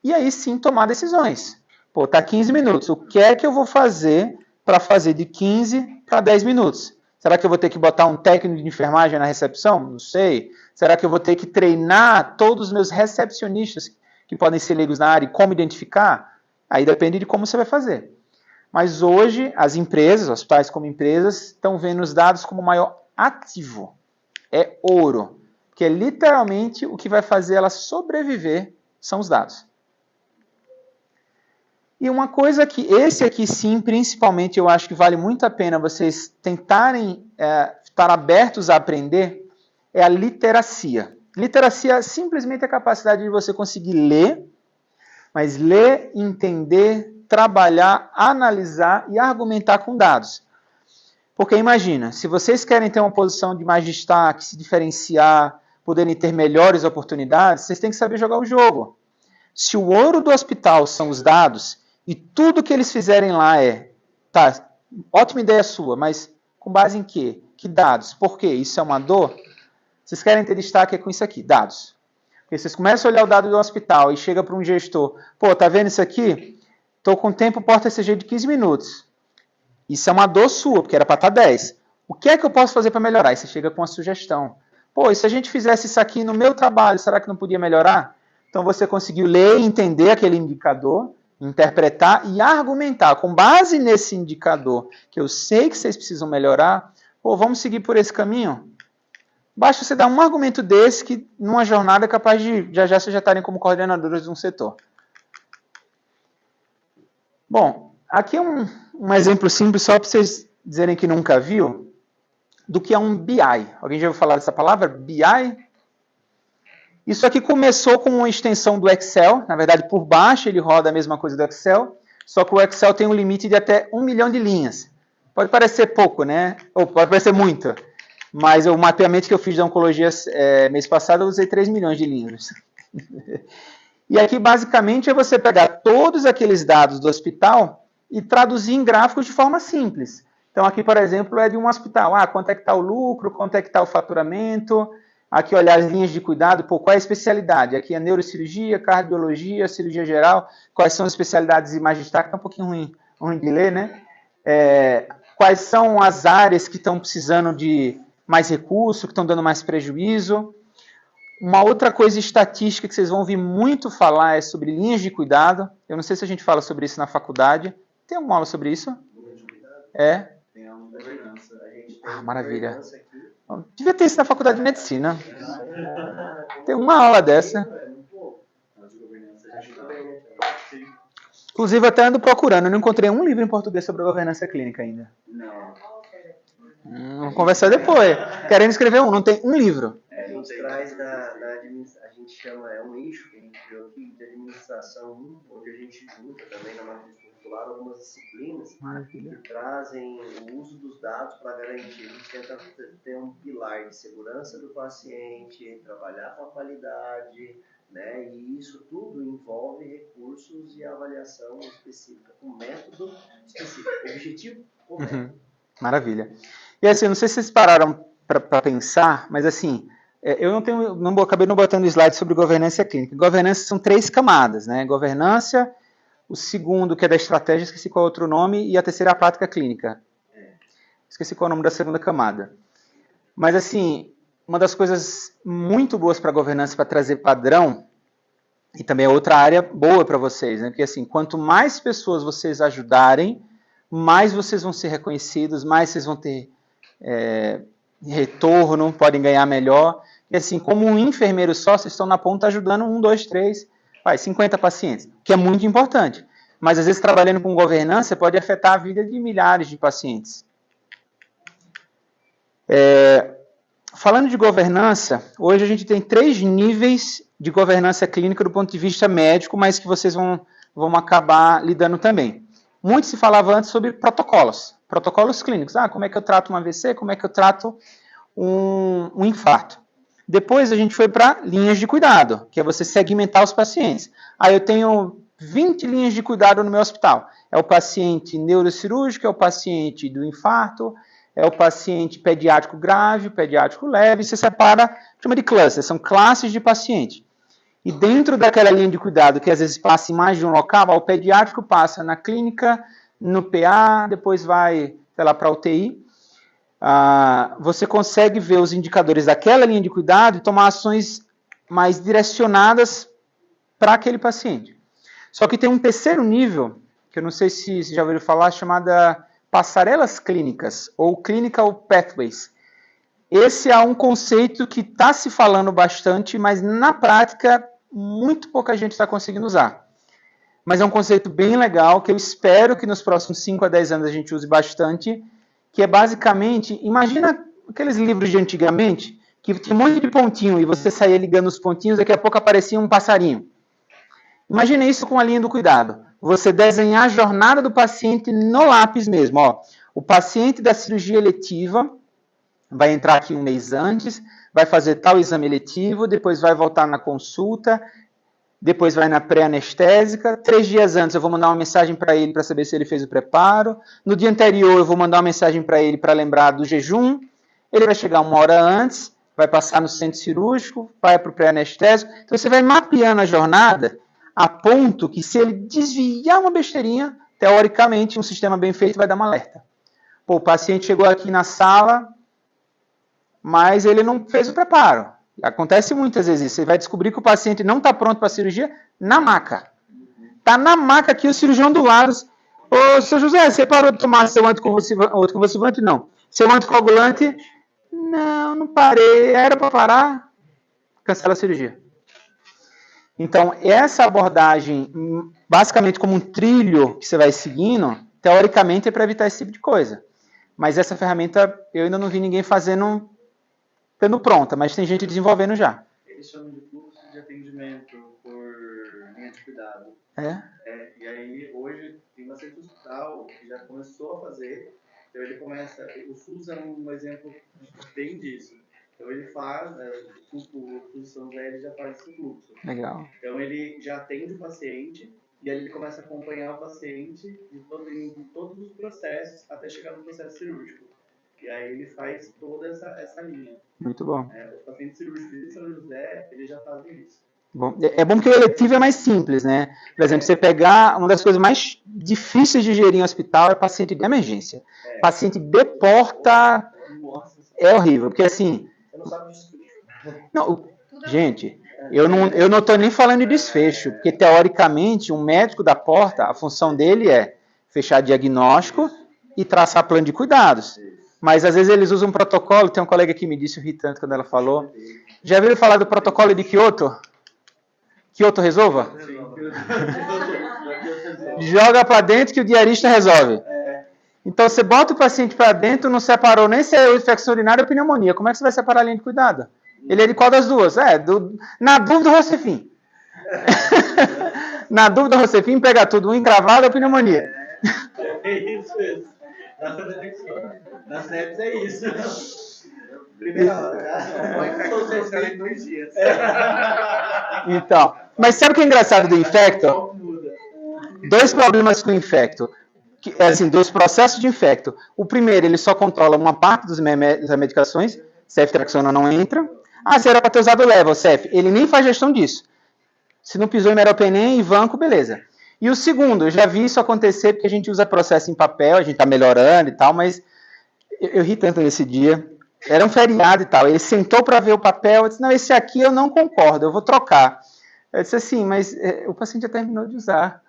E aí sim tomar decisões. Pô, tá 15 minutos, o que é que eu vou fazer para fazer de 15 para 10 minutos? Será que eu vou ter que botar um técnico de enfermagem na recepção? Não sei. Será que eu vou ter que treinar todos os meus recepcionistas que podem ser leigos na área e como identificar? Aí depende de como você vai fazer. Mas hoje, as empresas, os hospitais como empresas, estão vendo os dados como o maior ativo. É ouro. Porque literalmente o que vai fazer ela sobreviver são os dados. E uma coisa que esse aqui sim, principalmente, eu acho que vale muito a pena vocês tentarem estar abertos a aprender, é a literacia. Literacia simplesmente é a capacidade de você conseguir ler, mas ler, entender, trabalhar, analisar e argumentar com dados. Porque imagina, se vocês querem ter uma posição de mais destaque, se diferenciar, poderem ter melhores oportunidades, vocês têm que saber jogar o jogo. Se o ouro do hospital são os dados, e tudo que eles fizerem lá tá, ótima ideia sua, mas com base em quê? Que dados? Por quê? Isso é uma dor? Vocês querem ter destaque com isso aqui, dados. Porque vocês começam a olhar o dado do hospital e chega para um gestor, pô, tá vendo isso aqui? Estou com tempo porta-ECG de 15 minutos. Isso é uma dor sua, porque era para estar 10. O que é que eu posso fazer para melhorar? Aí você chega com uma sugestão. Pô, e se a gente fizesse isso aqui no meu trabalho, será que não podia melhorar? Então você conseguiu ler e entender aquele indicador, interpretar e argumentar. Com base nesse indicador, que eu sei que vocês precisam melhorar, pô, vamos seguir por esse caminho? Basta você dar um argumento desse que, numa jornada, é capaz de já vocês já estarem como coordenadores de um setor. Bom, aqui é um exemplo simples, só para vocês dizerem que nunca viu, do que é um BI. Alguém já ouviu falar dessa palavra? BI? Isso aqui começou com uma extensão do Excel. Na verdade, por baixo ele roda a mesma coisa do Excel, só que o Excel tem um limite de até 1 milhão de linhas. Pode parecer pouco, né? Ou pode parecer muito. Mas o mapeamento que eu fiz da oncologia mês passado, eu usei 3 milhões de linhas. E aqui, basicamente, é você pegar todos aqueles dados do hospital e traduzir em gráficos de forma simples. Então, aqui, por exemplo, é de um hospital. Quanto é que está o lucro, quanto é que está o faturamento. Aqui, olhar as linhas de cuidado, qual é a especialidade? Aqui é neurocirurgia, cardiologia, cirurgia geral. Quais são as especialidades de mais destaque? Está um pouquinho ruim de ler, né? Quais são as áreas que estão precisando de mais recurso, que estão dando mais prejuízo. Uma outra coisa estatística que vocês vão ouvir muito falar é sobre linhas de cuidado. Eu não sei se a gente fala sobre isso na faculdade. Tem alguma aula sobre isso? Linhas de cuidado? Tem aula de governança. Maravilha. Devia ter isso na faculdade de medicina. Tem uma aula dessa. Inclusive, até ando procurando. Eu não encontrei um livro em português sobre governança clínica ainda. Não. Vamos conversar depois. Querendo escrever não tem um livro. A gente traz a gente chama, um eixo que a gente criou aqui de administração, onde a gente junta também na matriz curricular algumas disciplinas que trazem o uso dos dados para garantir. A gente tenta ter um pilar de segurança do paciente, trabalhar com a qualidade, né? E isso tudo envolve recursos e avaliação específica, um método específico, objetivo ou método. Maravilha. E assim, não sei se vocês pararam para pensar, mas assim, eu acabei não botando slide sobre governança clínica. Governança são 3 camadas, né? Governança, o segundo, que é da estratégia, esqueci qual é o outro nome, e a terceira é a prática clínica. Esqueci qual é o nome da segunda camada. Mas assim, uma das coisas muito boas para a governança, para trazer padrão, e também é outra área boa para vocês, né? Porque assim, quanto mais pessoas vocês ajudarem, mais vocês vão ser reconhecidos, mais vocês vão ter retorno, podem ganhar melhor. E assim, como um enfermeiro só, vocês estão na ponta ajudando 1, 2, 3, 50 pacientes, que é muito importante. Mas às vezes trabalhando com governança pode afetar a vida de milhares de pacientes. Falando de governança, hoje a gente tem 3 níveis de governança clínica do ponto de vista médico, mas que vocês vão acabar lidando também. Muito se falava antes sobre protocolos clínicos. Como é que eu trato um AVC, como é que eu trato um infarto. Depois a gente foi para linhas de cuidado, que é você segmentar os pacientes. Eu tenho 20 linhas de cuidado no meu hospital. É o paciente neurocirúrgico, é o paciente do infarto, é o paciente pediátrico grave, pediátrico leve, você separa, chama de cluster, são classes de paciente. E dentro daquela linha de cuidado, que às vezes passa em mais de um local, o pediátrico passa na clínica, no PA, depois vai, sei lá, para a UTI. Você consegue ver os indicadores daquela linha de cuidado e tomar ações mais direcionadas para aquele paciente. Só que tem um terceiro nível, que eu não sei se já ouviram falar, chamada passarelas clínicas, ou clinical pathways. esse é um conceito que está se falando bastante, mas na prática muito pouca gente está conseguindo usar. Mas é um conceito bem legal, que eu espero que nos próximos 5 a 10 anos a gente use bastante, que é basicamente, imagina aqueles livros de antigamente, que tinha um monte de pontinho, e você saía ligando os pontinhos, daqui a pouco aparecia um passarinho. Imagina isso com a linha do cuidado. Você desenhar a jornada do paciente no lápis mesmo. Ó, o paciente da cirurgia eletiva vai entrar aqui um mês antes, vai fazer tal exame eletivo, depois vai voltar na consulta, depois vai na pré-anestésica. 3 dias antes eu vou mandar uma mensagem para ele para saber se ele fez o preparo. No dia anterior eu vou mandar uma mensagem para ele para lembrar do jejum. Ele vai chegar 1 hora antes, vai passar no centro cirúrgico, vai para o pré-anestésico. Então você vai mapeando a jornada a ponto que, se ele desviar uma besteirinha, teoricamente um sistema bem feito vai dar um alerta. Pô, o paciente chegou aqui na sala, mas ele não fez o preparo. Acontece muitas vezes isso. Você vai descobrir que o paciente não está pronto para a cirurgia na maca. Está na maca aqui, o cirurgião do lado. Ô, seu José, você parou de tomar seu anticonvulsivante? Não. Seu anticoagulante? Não, não parei. Era para parar? Cancela a cirurgia. Então, essa abordagem, basicamente como um trilho que você vai seguindo, teoricamente é para evitar esse tipo de coisa. Mas essa ferramenta, eu ainda não vi ninguém fazendo, tendo pronta, mas tem gente desenvolvendo já. Eles chamam de fluxo de atendimento por linha de cuidado. E aí, hoje, tem bastante hospital que já começou a fazer. Então, ele começa... O SUS é um exemplo bem disso. Então, ele faz... o São José, ele já faz esse fluxo. Legal. Então, ele já atende o paciente e aí ele começa a acompanhar o paciente em todos os processos até chegar no processo cirúrgico. E aí ele faz toda essa linha. Muito bom. Os pacientes cirúrgicos de São José, eles já fazem isso. Bom, é bom porque o eletivo é mais simples, né? Por exemplo, você pegar uma das coisas mais difíceis de gerir em hospital é paciente de emergência. Paciente de porta é horrível, porque assim... Você não sabe disso. Não, gente, eu não estou nem falando de desfecho, porque teoricamente um médico da porta, a função dele é fechar diagnóstico e traçar plano de cuidados. Mas às vezes eles usam um protocolo, tem um colega que me disse, eu ri tanto quando ela falou. Já viram falar do protocolo de Kyoto? Kyoto resolva? Joga para dentro que o diarista resolve. Então você bota o paciente para dentro, não separou nem se é infecção urinária ou pneumonia. Como é que você vai separar a linha de cuidado? Ele é de qual das duas? Na dúvida, Rocefim. Na dúvida, Rocefim, pega tudo, um encravado ou pneumonia. É isso mesmo. Na SNEPS é isso. Primeira hora, todos em 2 dias. Então, mas sabe o que é engraçado do infecto? 2 problemas com o infecto. Assim, 2 processos de infecto. O primeiro, ele só controla uma parte das medicações. Ceftriaxona não entra. Se era para ter usado o Level, Cef. Ele nem faz gestão disso. Se não pisou em meropenem e vanco, beleza. E o segundo, eu já vi isso acontecer porque a gente usa processo em papel, a gente está melhorando e tal, mas eu ri tanto nesse dia. Era um feriado e tal. Ele sentou para ver o papel, eu disse, não, esse aqui eu não concordo, eu vou trocar. Eu disse assim, mas o paciente já terminou de usar.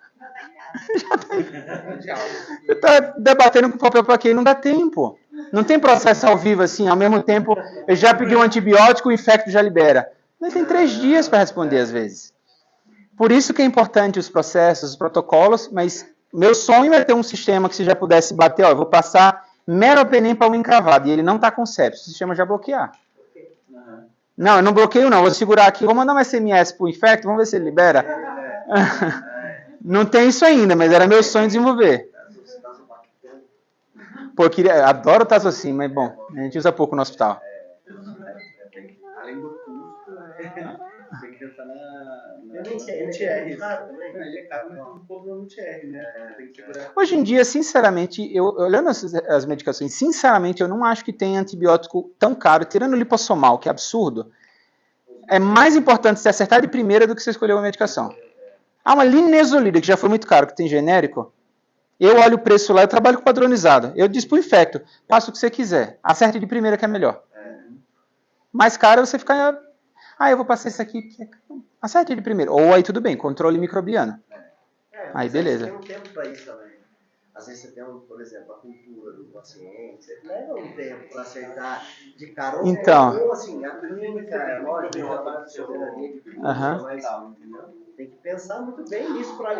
Eu estou debatendo com o papel para quem não dá tempo. Não tem processo ao vivo assim, ao mesmo tempo eu já pedi um antibiótico, o infecto já libera. Mas tem 3 dias para responder às vezes. Por isso que é importante os processos, os protocolos, mas meu sonho é ter um sistema que você já pudesse bater, eu vou passar meropenem para um encravado, e ele não está com sepsis, o sistema já bloquear. Não, eu não bloqueio não, vou segurar aqui, vou mandar um SMS para o infecto, vamos ver se ele libera. Não tem isso ainda, mas era meu sonho desenvolver. Pô, eu adoro o Tazocin, mas bom, a gente usa pouco no hospital. Além do custo, tem que pensar no TR. Ele é caro, mas um pouco no TR, né? Tem que segurar. Hoje em dia, sinceramente, olhando as medicações, sinceramente, eu não acho que tem antibiótico tão caro, tirando o lipossomal, que é absurdo. É mais importante você acertar de primeira do que você escolher uma medicação. Uma linezolida, que já foi muito caro, que tem genérico. Eu olho o preço lá, eu trabalho com padronizado. Eu disse pro infecto, passa o que você quiser. Acerte de primeira que é melhor. Mais caro você fica... eu vou passar esse aqui. Acerte de primeira. Ou aí tudo bem, controle microbiano. Aí beleza. Tem um tempo para isso também. Às vezes você tem, por exemplo, a cultura do paciente, você leva um tempo para acertar de cara. Então. Ou assim, a clínica, lógico, tem trabalho de soberania, mas tem que pensar muito bem nisso para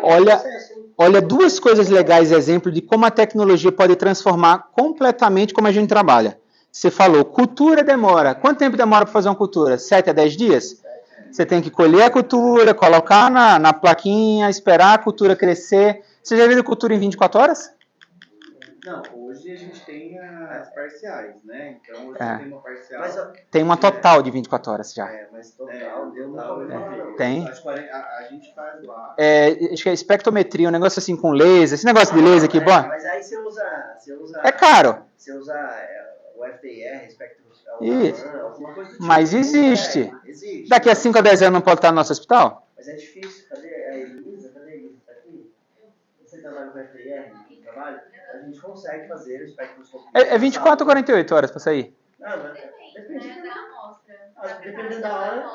Olha, duas coisas legais, exemplo de como a tecnologia pode transformar completamente como a gente trabalha. Você falou, cultura demora. Quanto tempo demora para fazer uma cultura? 7 a 10 dias? Você tem que colher a cultura, colocar na plaquinha, esperar a cultura crescer. Você já viu cultura em 24 horas? Não, hoje a gente tem as parciais, né? Então hoje tem uma parcial. Tem uma total de 24 horas já. Mas total, eu não ouvi falar. Tem. A gente faz lá. Acho que é espectrometria, um negócio assim com laser. Esse negócio de laser aqui, bom. Mas aí você usa. É caro. Você usa o FTIR, Isso. alguma coisa do tipo. Mas existe. Existe. Daqui a 5 a 10 anos não pode estar no nosso hospital? Mas é difícil. Cadê a Elisa? Cadê a Elisa? Tá aqui? Você trabalha com FTIR? Trabalho? A gente consegue fazer o espectroscopia. É 24 ou 48 horas para sair? Não, mas depende da amostra. Dependendo da hora.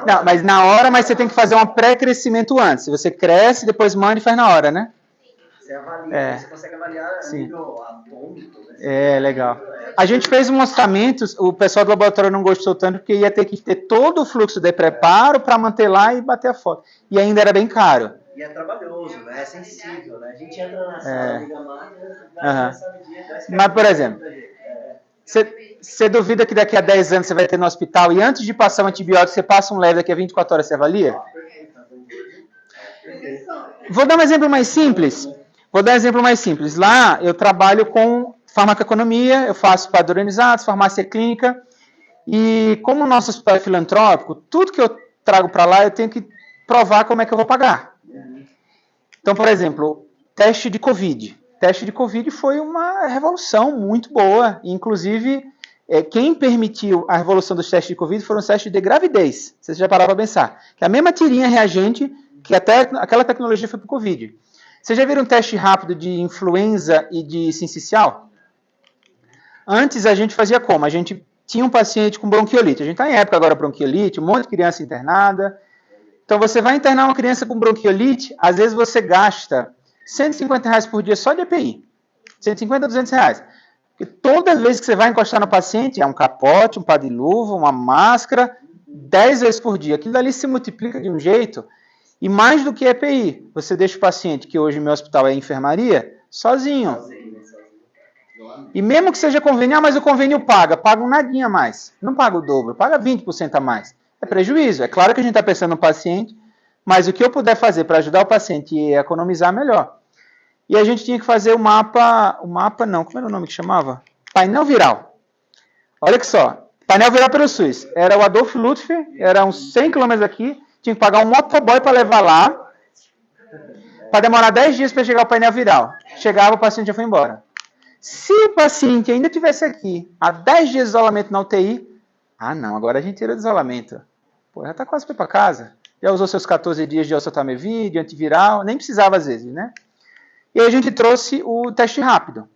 Não, mas na hora, mas você tem que fazer um pré-crescimento antes. Você cresce, depois manda e faz na hora, né? Você avalia, você consegue avaliar a nível atômico, né? É, legal. A gente fez um orçamento, o pessoal do laboratório não gostou tanto, porque ia ter que ter todo o fluxo de preparo para manter lá e bater a foto. E ainda era bem caro. E é trabalhoso, né? É sensível, né? A gente entra na sala, liga a máquina, Mas, por exemplo, você duvida que daqui a 10 anos você vai ter no hospital e antes de passar um antibiótico, você passa um leve, daqui a 24 horas você avalia? Vou dar um exemplo mais simples. Lá eu trabalho com farmacoeconomia, eu faço padronizados, farmácia clínica, e como o nosso hospital é filantrópico, tudo que eu trago para lá eu tenho que provar como é que eu vou pagar. Então, por exemplo, teste de Covid. Teste de Covid foi uma revolução muito boa. Inclusive, quem permitiu a revolução dos testes de Covid foram os testes de gravidez. Vocês já pararam para pensar. Que a mesma tirinha reagente, que até aquela tecnologia foi para o Covid. Vocês já viram um teste rápido de influenza e de sincicial? Antes a gente fazia como? A gente tinha um paciente com bronquiolite. A gente está em época agora bronquiolite, um monte de criança internada. Então você vai internar uma criança com bronquiolite, às vezes você gasta R$150 por dia só de EPI. 150 a R$200. Porque toda vez que você vai encostar no paciente, é um capote, um par de luva, uma máscara, 10 vezes por dia. Aquilo ali se multiplica de um jeito. E mais do que EPI, você deixa o paciente, que hoje no meu hospital é enfermaria, sozinho. E mesmo que seja convênio, mas o convênio paga um nadinha a mais. Não paga o dobro, paga 20% a mais. É prejuízo. É claro que a gente está pensando no paciente, mas o que eu puder fazer para ajudar o paciente e economizar, melhor. E a gente tinha que fazer como era o nome que chamava? Painel viral. Olha que só, painel viral pelo SUS. Era o Adolfo Lutfi, era uns 100 km aqui, tinha que pagar um motoboy para levar lá, para demorar 10 dias para chegar o painel viral. Chegava, o paciente já foi embora. Se o paciente ainda tivesse aqui, há 10 dias de isolamento na UTI, não, agora a gente tira do isolamento. Pô, já está quase para casa. Já usou seus 14 dias de oseltamivir, de antiviral, nem precisava às vezes, né? E aí a gente trouxe o teste rápido.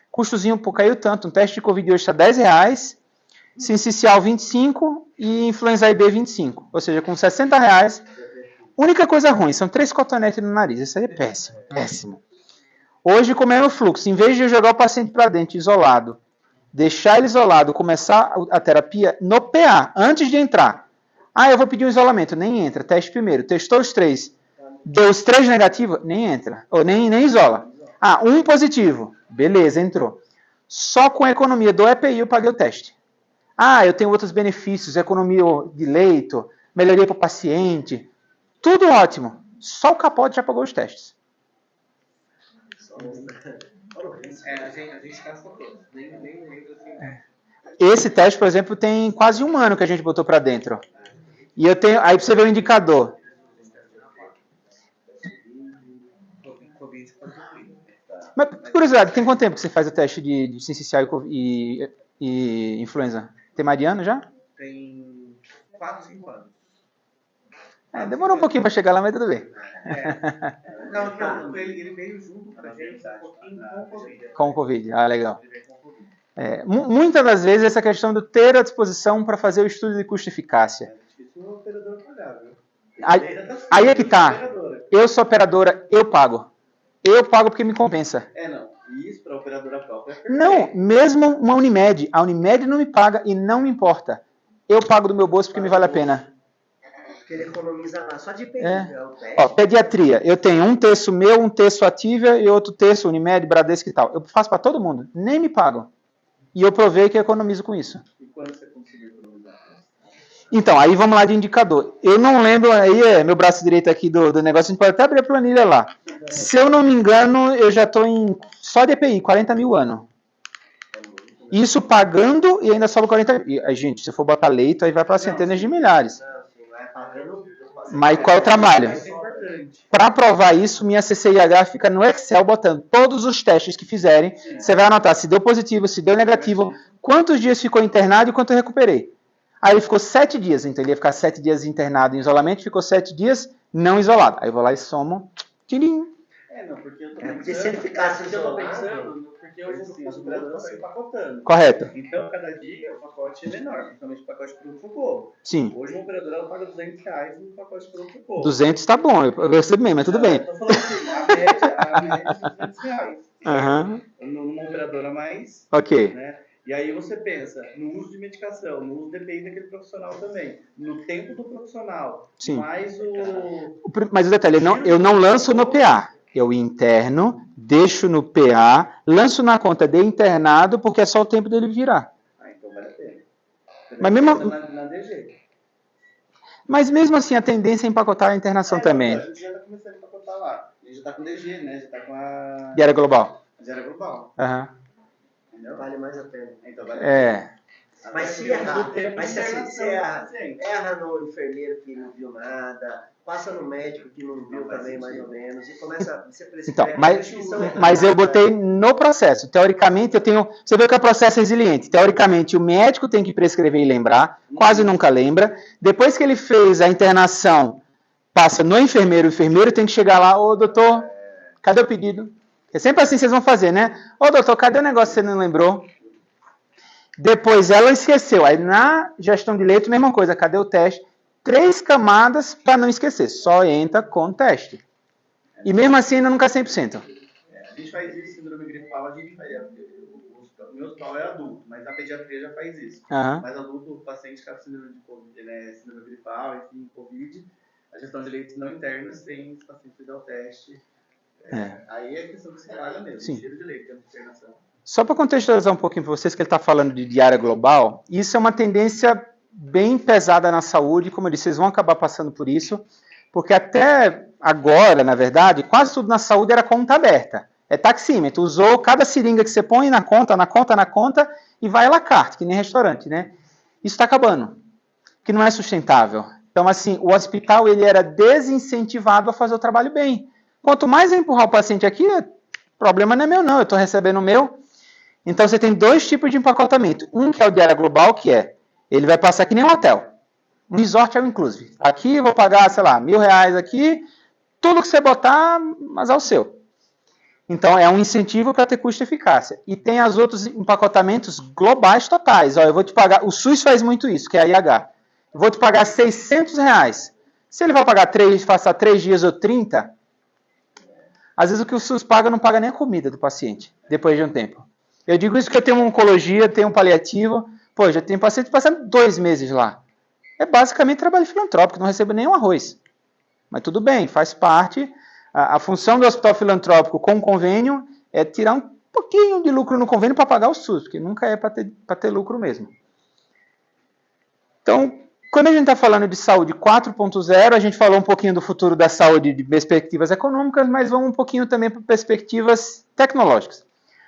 Custozinho caiu tanto, um teste de Covid hoje está R$10, sincicial 25 e influenza IB 25. Ou seja, com R$60. Única coisa ruim, são 3 cotonetes no nariz. Isso aí é péssimo, péssimo. Hoje, como é o fluxo, em vez de eu jogar o paciente para dentro isolado, deixar ele isolado, começar a terapia no PA, antes de entrar. Eu vou pedir um isolamento. Nem entra. Teste primeiro. Testou os 3. Deu os 3 negativos? Nem entra. Ou nem isola. Um positivo. Beleza, entrou. Só com a economia do EPI eu paguei o teste. Eu tenho outros benefícios. Economia de leito, melhoria para o paciente. Tudo ótimo. Só o capote já pagou os testes. A gente casca todos. Nem lembra assim. Esse teste, por exemplo, tem quase 1 ano que a gente botou para dentro. E eu tenho. Aí você vê o indicador. Mas, por curiosidade, tem quanto tempo que você faz o teste de sincicial e influenza? Tem mais de ano já? Tem 4, 5 anos. Demorou um pouquinho para chegar lá, mas tudo bem. Não, ele veio junto com a gente um pouquinho com o Covid. Com o Covid, legal. Muitas das vezes essa questão de ter à disposição para fazer o estudo de custo-eficácia. O operador pagar, viu? Aí é que tá. Eu sou operadora, eu pago. eu pago porque me compensa. Não. Isso para a operadora própria é perfeito. Não, mesmo uma Unimed. A Unimed não me paga e não me importa. Eu pago do meu bolso porque me vale a pena. Porque ele economiza lá só de pedir. Pediatria. Eu tenho um terço meu, um terço Ativia e outro terço Unimed, Bradesco e tal. Eu faço para todo mundo. Nem me pagam. E eu provei que eu economizo com isso. E quando você conseguiu economizar? Então, aí vamos lá de indicador. Eu não lembro, aí é meu braço direito aqui do negócio, a gente pode até abrir a planilha lá. Se eu não me engano, eu já estou em, só de EPI, 40 mil ano. Isso pagando e ainda sobra 40 mil. E, gente, se for botar leito, aí vai para centenas de milhares. Mas qual é o trabalho? Para provar isso, minha CCIH fica no Excel botando todos os testes que fizerem. Você vai anotar se deu positivo, se deu negativo, quantos dias ficou internado e quanto eu recuperei. Aí ele ficou 7 dias, então ele ia ficar 7 dias internado em isolamento, ficou 7 dias não isolado. Aí eu vou lá e somo. Tirim. Não, porque eu tô Porque se ele ficasse pensando, porque hoje as operadoras estão empacotando. Correto. Então, cada dia o pacote é menor, principalmente o pacote de pronto-socorro. Sim. Hoje uma operadora ela paga R$200 no pacote de pronto-socorro. 200 tá bom, eu percebo bem, mas tudo bem. Eu tô falando assim, a média é R$200. Aham. Numa operadora mais. Ok. Né? E aí você pensa no uso de medicação, no uso de EPI daquele profissional também, no tempo do profissional, Sim. mais Mas o detalhe, eu não lanço no PA. Eu interno, deixo no PA, lanço na conta de internado, porque é só o tempo dele virar. Então vale a pena. Mas mesmo, na DG. mas mesmo assim, a tendência é empacotar a internação também. A gente já está começando a empacotar lá. A gente já está com DG, né? Já está com a... Diária global. Diária global. Aham. Entendeu? Vale mais a pena. Então vale a pena. Mas se errar, erra no enfermeiro que não viu nada, passa no médico que não viu também mais ou menos, e começa a ser prescrito. Então, mas eu botei no processo. Teoricamente, eu tenho... Você vê que é processo resiliente. Teoricamente, o médico tem que prescrever e lembrar, quase nunca lembra. Depois que ele fez a internação, passa no enfermeiro, o enfermeiro tem que chegar lá, ô doutor, cadê o pedido? É sempre assim que vocês vão fazer, né? Ô doutor, cadê o negócio que você não lembrou? Depois ela esqueceu. Aí na gestão de leito, mesma coisa. Cadê o teste? 3 camadas para não esquecer. Só entra com teste. E mesmo assim ainda nunca é 100%. A gente faz isso, síndrome gripal, a gente faz. O meu hospital é adulto, mas a pediatria já faz isso. Mas adulto, o paciente que está com síndrome de COVID, né, síndrome gripal, enfim, COVID, a gestão de leitos não internos tem os pacientes que dão o teste. Aí é questão que se trabalha mesmo. Sim. Tiro de leito, tempo de internação. Só para contextualizar um pouquinho para vocês que ele está falando de diária global, isso é uma tendência bem pesada na saúde, como eu disse, vocês vão acabar passando por isso, porque até agora, na verdade, quase tudo na saúde era conta aberta. É taxímetro, usou cada seringa que você põe na conta, e vai à la carte, que nem restaurante, né? Isso está acabando, que não é sustentável. Então, assim, o hospital ele era desincentivado a fazer o trabalho bem. Quanto mais eu empurrar o paciente aqui, o problema não é meu não, eu estou recebendo o meu. Então, você tem 2 tipos de empacotamento. Um que é o diária global, que é, ele vai passar que nem um hotel. Um resort é o inclusive. Aqui eu vou pagar, sei lá, R$1.000 aqui, tudo que você botar, mas é o seu. Então, é um incentivo para ter custo e eficácia. E tem os outros empacotamentos globais totais. Ó, eu vou te pagar, o SUS faz muito isso, que é a IH. Eu vou te pagar R$600. Se ele vai pagar passar 3 dias ou 30, às vezes o que o SUS paga não paga nem a comida do paciente, depois de um tempo. Eu digo isso porque eu tenho uma oncologia, tenho um paliativo, já tenho paciente passando 2 meses lá. É basicamente trabalho filantrópico, não recebo nenhum arroz. Mas tudo bem, faz parte. A função do hospital filantrópico com convênio é tirar um pouquinho de lucro no convênio para pagar o SUS, porque nunca é para ter lucro mesmo. Então, quando a gente está falando de saúde 4.0, a gente falou um pouquinho do futuro da saúde de perspectivas econômicas, mas vamos um pouquinho também para perspectivas tecnológicas.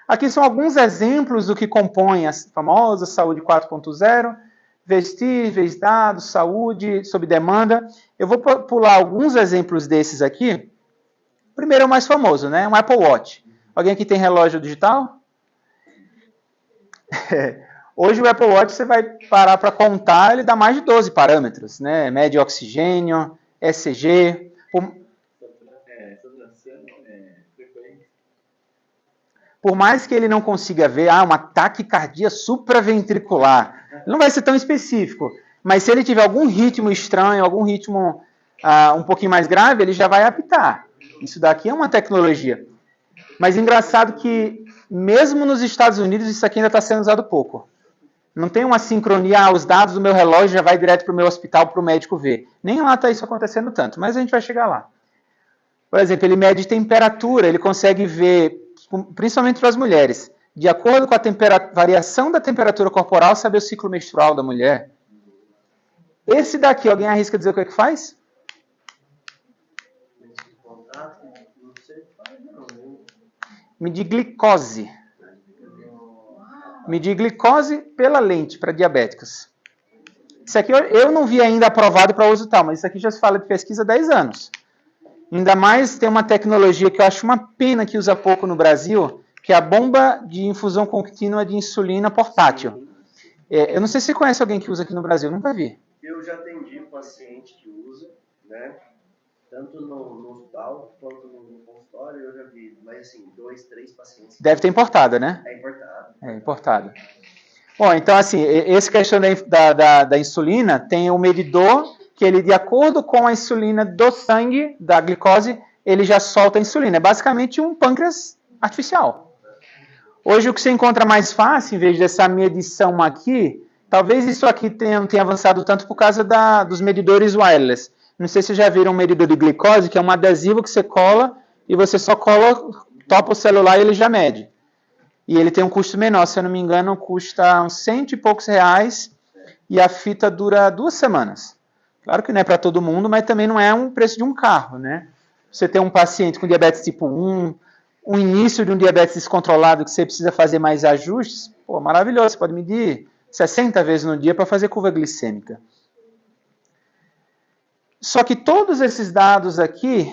Aqui são alguns exemplos do que compõe a famosa saúde 4.0, vestíveis, dados, saúde, sob demanda. Eu vou pular alguns exemplos desses aqui. O primeiro é o mais famoso, né? Um Apple Watch. Alguém aqui tem relógio digital? Hoje o Apple Watch você vai parar para contar, ele dá mais de 12 parâmetros, né? Média oxigênio, ECG. Por mais que ele não consiga ver uma taquicardia supraventricular, não vai ser tão específico, mas se ele tiver algum ritmo estranho, algum ritmo um pouquinho mais grave, ele já vai apitar. Isso daqui é uma tecnologia. Mas engraçado que, mesmo nos Estados Unidos, isso aqui ainda está sendo usado pouco. Não tem uma sincronia, os dados do meu relógio já vai direto para o meu hospital, para o médico ver. Nem lá está isso acontecendo tanto, mas a gente vai chegar lá. Por exemplo, ele mede temperatura, ele consegue ver, principalmente para as mulheres, de acordo com a variação da temperatura corporal, saber o ciclo menstrual da mulher. Esse daqui, alguém arrisca dizer o que é que faz? Medir glicose. Medir glicose pela lente para diabéticos. Isso aqui eu não vi ainda aprovado para uso tal, mas isso aqui já se fala de pesquisa há 10 anos. Ainda mais tem uma tecnologia que eu acho uma pena que usa pouco no Brasil, que é a bomba de infusão contínua de insulina portátil. Eu não sei se você conhece alguém que usa aqui no Brasil, nunca vi. Eu já atendi paciente que usa, né? Tanto no hospital quanto no consultório, eu já vi, mas assim, 2, 3 pacientes. Deve ter importada, né? É importado. É importado. Bom, então assim, esse questão da insulina tem um medidor que ele, de acordo com a insulina do sangue, da glicose, ele já solta a insulina. É basicamente um pâncreas artificial. Hoje o que você encontra mais fácil, em vez dessa medição aqui, talvez isso aqui não tenha avançado tanto por causa dos medidores wireless. Não sei se vocês já viram um medidor de glicose, que é um adesivo que você cola e você só cola, topa o celular e ele já mede. E ele tem um custo menor, se eu não me engano, custa uns R$100 e poucos e a fita dura 2 semanas. Claro que não é para todo mundo, mas também não é um preço de um carro, né? Você tem um paciente com diabetes tipo 1, o início de um diabetes descontrolado que você precisa fazer mais ajustes, pô, maravilhoso, você pode medir 60 vezes no dia para fazer curva glicêmica. Só que todos esses dados aqui,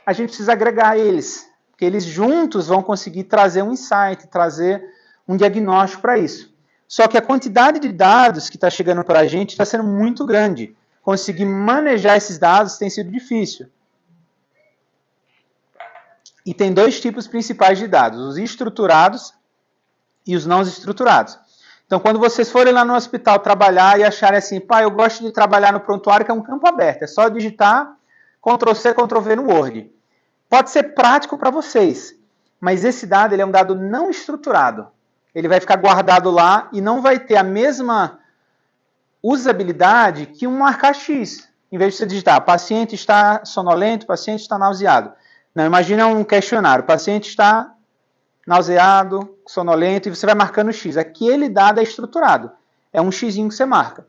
a gente precisa agregar eles, porque eles juntos vão conseguir trazer um insight, trazer um diagnóstico para isso. Só que a quantidade de dados que está chegando para a gente está sendo muito grande. Conseguir manejar esses dados tem sido difícil. E tem 2 tipos principais de dados, os estruturados e os não estruturados. Então, quando vocês forem lá no hospital trabalhar e acharem assim, eu gosto de trabalhar no prontuário, que é um campo aberto, é só digitar Ctrl+C, Ctrl+V no Word. Pode ser prático para vocês, mas esse dado ele é um dado não estruturado. Ele vai ficar guardado lá e não vai ter a mesma usabilidade que um marcar X. Em vez de você digitar, paciente está sonolento, paciente está nauseado. Não, imagina um questionário, paciente está nauseado, sonolento, e você vai marcando X. Aquele dado é estruturado. É um Xzinho que você marca.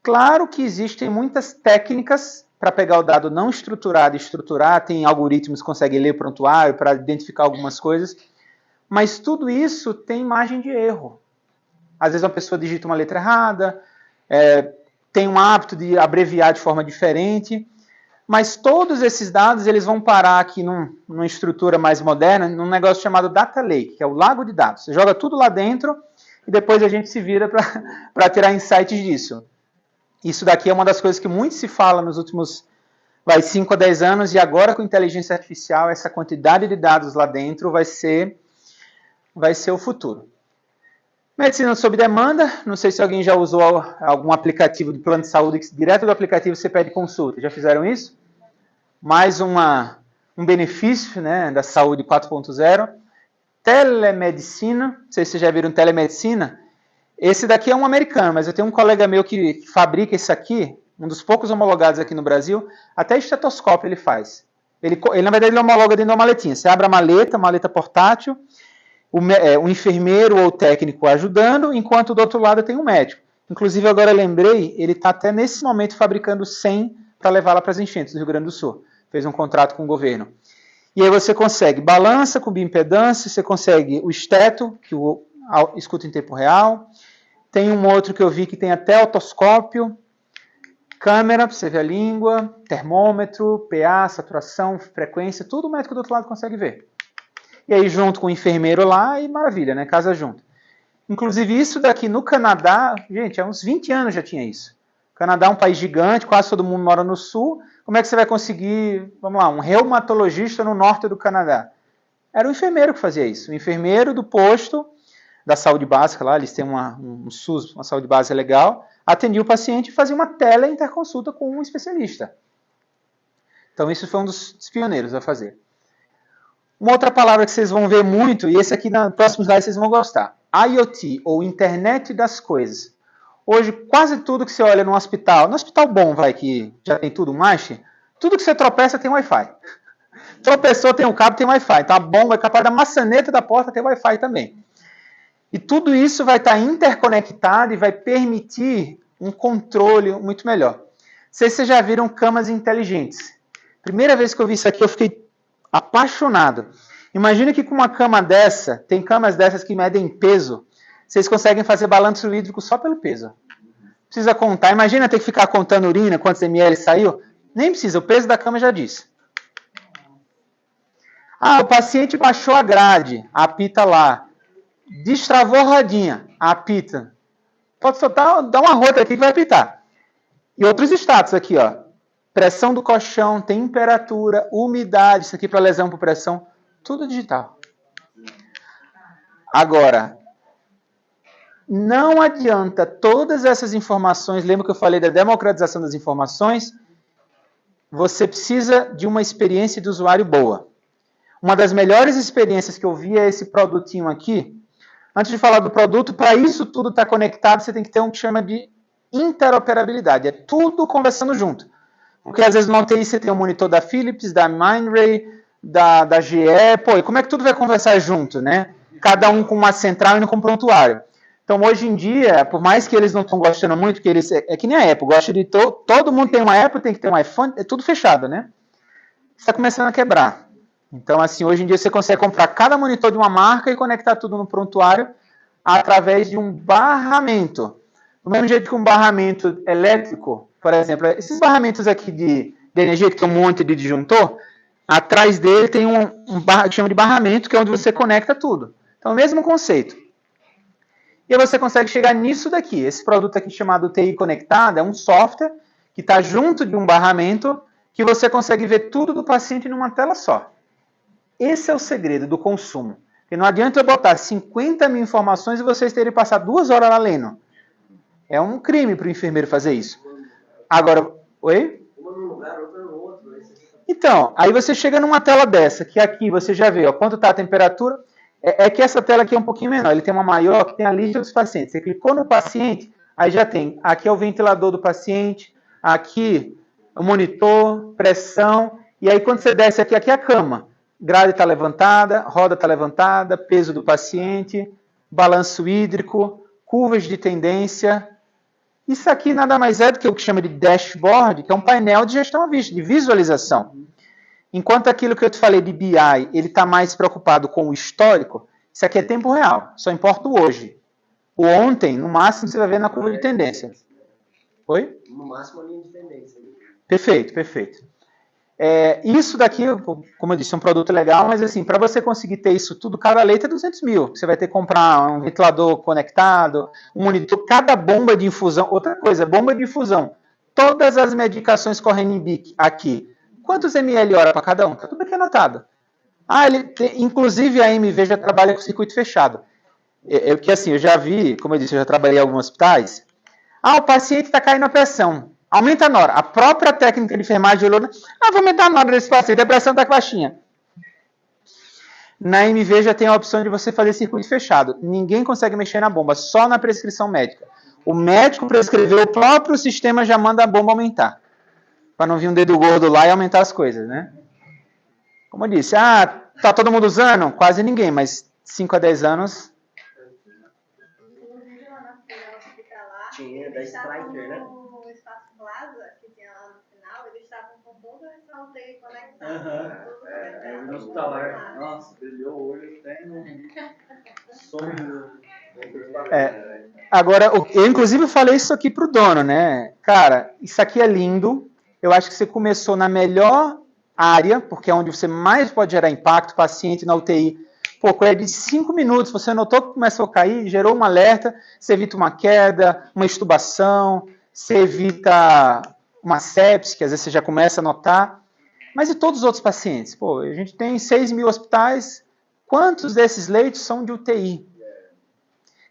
Claro que existem muitas técnicas para pegar o dado não estruturado e estruturar. Tem algoritmos que conseguem ler o prontuário para identificar algumas coisas. Mas tudo isso tem margem de erro. Às vezes uma pessoa digita uma letra errada, tem um hábito de abreviar de forma diferente. Mas todos esses dados eles vão parar aqui numa estrutura mais moderna, num negócio chamado Data Lake, que é o lago de dados. Você joga tudo lá dentro e depois a gente se vira para tirar insights disso. Isso daqui é uma das coisas que muito se fala nos últimos 5 a 10 anos, e agora com inteligência artificial, essa quantidade de dados lá dentro vai ser o futuro. Medicina sob demanda, não sei se alguém já usou algum aplicativo de plano de saúde, que direto do aplicativo você pede consulta. Já fizeram isso? Mais um benefício, né, da saúde 4.0. Telemedicina, não sei se vocês já viram telemedicina. Esse daqui é um americano, mas eu tenho um colega meu que fabrica esse aqui, um dos poucos homologados aqui no Brasil, até estetoscópio ele faz. Ele na verdade, ele homologa dentro de uma maletinha. Você abre a maleta portátil, o enfermeiro ou o técnico ajudando, enquanto do outro lado tem um médico. Inclusive, agora eu lembrei, ele está até nesse momento fabricando 100 para levar lá para as enchentes do Rio Grande do Sul. Fez um contrato com o governo. E aí você consegue balança com bioimpedância, você consegue o esteto, que escuta em tempo real. Tem um outro que eu vi que tem até otoscópio, câmera para você ver a língua, termômetro, PA, saturação, frequência, tudo o médico do outro lado consegue ver. E aí junto com o enfermeiro lá, e maravilha, né? Casa junto. Inclusive isso daqui no Canadá, gente, há uns 20 anos já tinha isso. O Canadá é um país gigante, quase todo mundo mora no sul. Como é que você vai conseguir, vamos lá, um reumatologista no norte do Canadá? Era o enfermeiro que fazia isso. O enfermeiro do posto da saúde básica lá, eles têm um SUS, uma saúde básica legal, atendia o paciente e fazia uma tele-interconsulta com um especialista. Então isso foi um dos pioneiros a fazer. Uma outra palavra que vocês vão ver muito, e esse aqui no próximo slide vocês vão gostar. IoT, ou Internet das Coisas. Hoje, quase tudo que você olha no hospital bom, que já tem tudo, tudo que você tropeça tem Wi-Fi. Tropeçou, tem um cabo, tem Wi-Fi. Então a bomba é capaz da maçaneta da porta ter Wi-Fi também. E tudo isso vai estar interconectado e vai permitir um controle muito melhor. Não sei se vocês já viram camas inteligentes. Primeira vez que eu vi isso aqui, eu fiquei apaixonado. Imagina que com uma cama dessa, tem camas dessas que medem peso, vocês conseguem fazer balanço hídrico só pelo peso. Não precisa contar. Imagina ter que ficar contando urina, quantos ml saiu. Nem precisa, o peso da cama já diz. O paciente baixou a grade, apita lá. Destravou a rodinha, apita. Pode soltar, dá uma rota aqui que vai apitar. E outros status aqui, ó. Pressão do colchão, temperatura, umidade, isso aqui para lesão por pressão, tudo digital. Agora, não adianta todas essas informações, lembra que eu falei da democratização das informações? Você precisa de uma experiência de usuário boa. Uma das melhores experiências que eu vi é esse produtinho aqui. Antes de falar do produto, para isso tudo estar conectado, você tem que ter um que chama de interoperabilidade. É tudo conversando junto. Porque às vezes no TI você tem um monitor da Philips, da Mindray, da GE. E como é que tudo vai conversar junto, né? Cada um com uma central e com um prontuário. Então, hoje em dia, por mais que eles não estão gostando muito, que eles é que nem a Apple, gosta de todo mundo tem uma Apple, tem que ter um iPhone, é tudo fechado, né? Está começando a quebrar. Então, assim, hoje em dia você consegue comprar cada monitor de uma marca e conectar tudo no prontuário através de um barramento. Do mesmo jeito que um barramento elétrico, por exemplo, esses barramentos aqui de energia que tem um monte de disjuntor, atrás dele tem um que chama de barramento, que é onde você conecta tudo. Então, o mesmo conceito. E aí você consegue chegar nisso daqui. Esse produto aqui chamado TI Conectada é um software que está junto de um barramento que você consegue ver tudo do paciente numa tela só. Esse é o segredo do consumo. Porque não adianta eu botar 50 mil informações e vocês terem passado 2 horas lá lendo. É um crime para o enfermeiro fazer isso. Agora, oi? Uma num lugar, outra no outro. Então, aí você chega numa tela dessa, que aqui você já vê quanto está a temperatura. É que essa tela aqui é um pouquinho menor. Ele tem uma maior que tem a lista dos pacientes. Você clicou no paciente, aí já tem. Aqui é o ventilador do paciente, aqui o monitor, pressão. E aí quando você desce aqui é a cama. Grade está levantada, roda está levantada, peso do paciente, balanço hídrico, curvas de tendência. Isso aqui nada mais é do que o que chama de dashboard, que é um painel de gestão à vista, de visualização. Enquanto aquilo que eu te falei de BI, ele está mais preocupado com o histórico, isso aqui é tempo real, só importa o hoje. O ontem, no máximo, você vai ver na curva de tendência. Oi? No máximo a linha de tendência. Perfeito, perfeito. Isso daqui, como eu disse, é um produto legal, mas assim, para você conseguir ter isso tudo, cada leite é 200 mil. Você vai ter que comprar um ventilador conectado, um monitor, cada bomba de infusão. Outra coisa, bomba de infusão. Todas as medicações correndo em BIC aqui. Quantos ml hora para cada um? Está tudo aqui anotado. Inclusive a MV já trabalha com circuito fechado. Que assim, eu já vi, como eu disse, eu já trabalhei em alguns hospitais. O paciente está caindo a pressão. Aumenta a nora. A própria técnica de enfermagem olhou, vou aumentar a nora desse paciente, a pressão está baixinha. Na MV já tem a opção de você fazer circuito fechado. Ninguém consegue mexer na bomba, só na prescrição médica. O médico prescreveu, o próprio sistema já manda a bomba aumentar. Para não vir um dedo gordo lá e aumentar as coisas, né? Como eu disse, tá todo mundo usando? Quase ninguém, mas 5 a 10 anos... Tinha da Striker, né? Que tinha lá no final, eles estavam com toda essa UTI conectada. No hospitalar. Nossa, brilhou o olho até no sonho. Agora, eu inclusive falei isso aqui pro dono, né? Cara, isso aqui é lindo. Eu acho que você começou na melhor área, porque é onde você mais pode gerar impacto, paciente na UTI. É de 5 minutos, você notou que começou a cair, gerou um alerta, você evita uma queda, uma extubação, você evita uma sepse, que às vezes você já começa a notar. Mas e todos os outros pacientes? A gente tem 6 mil hospitais, quantos desses leitos são de UTI?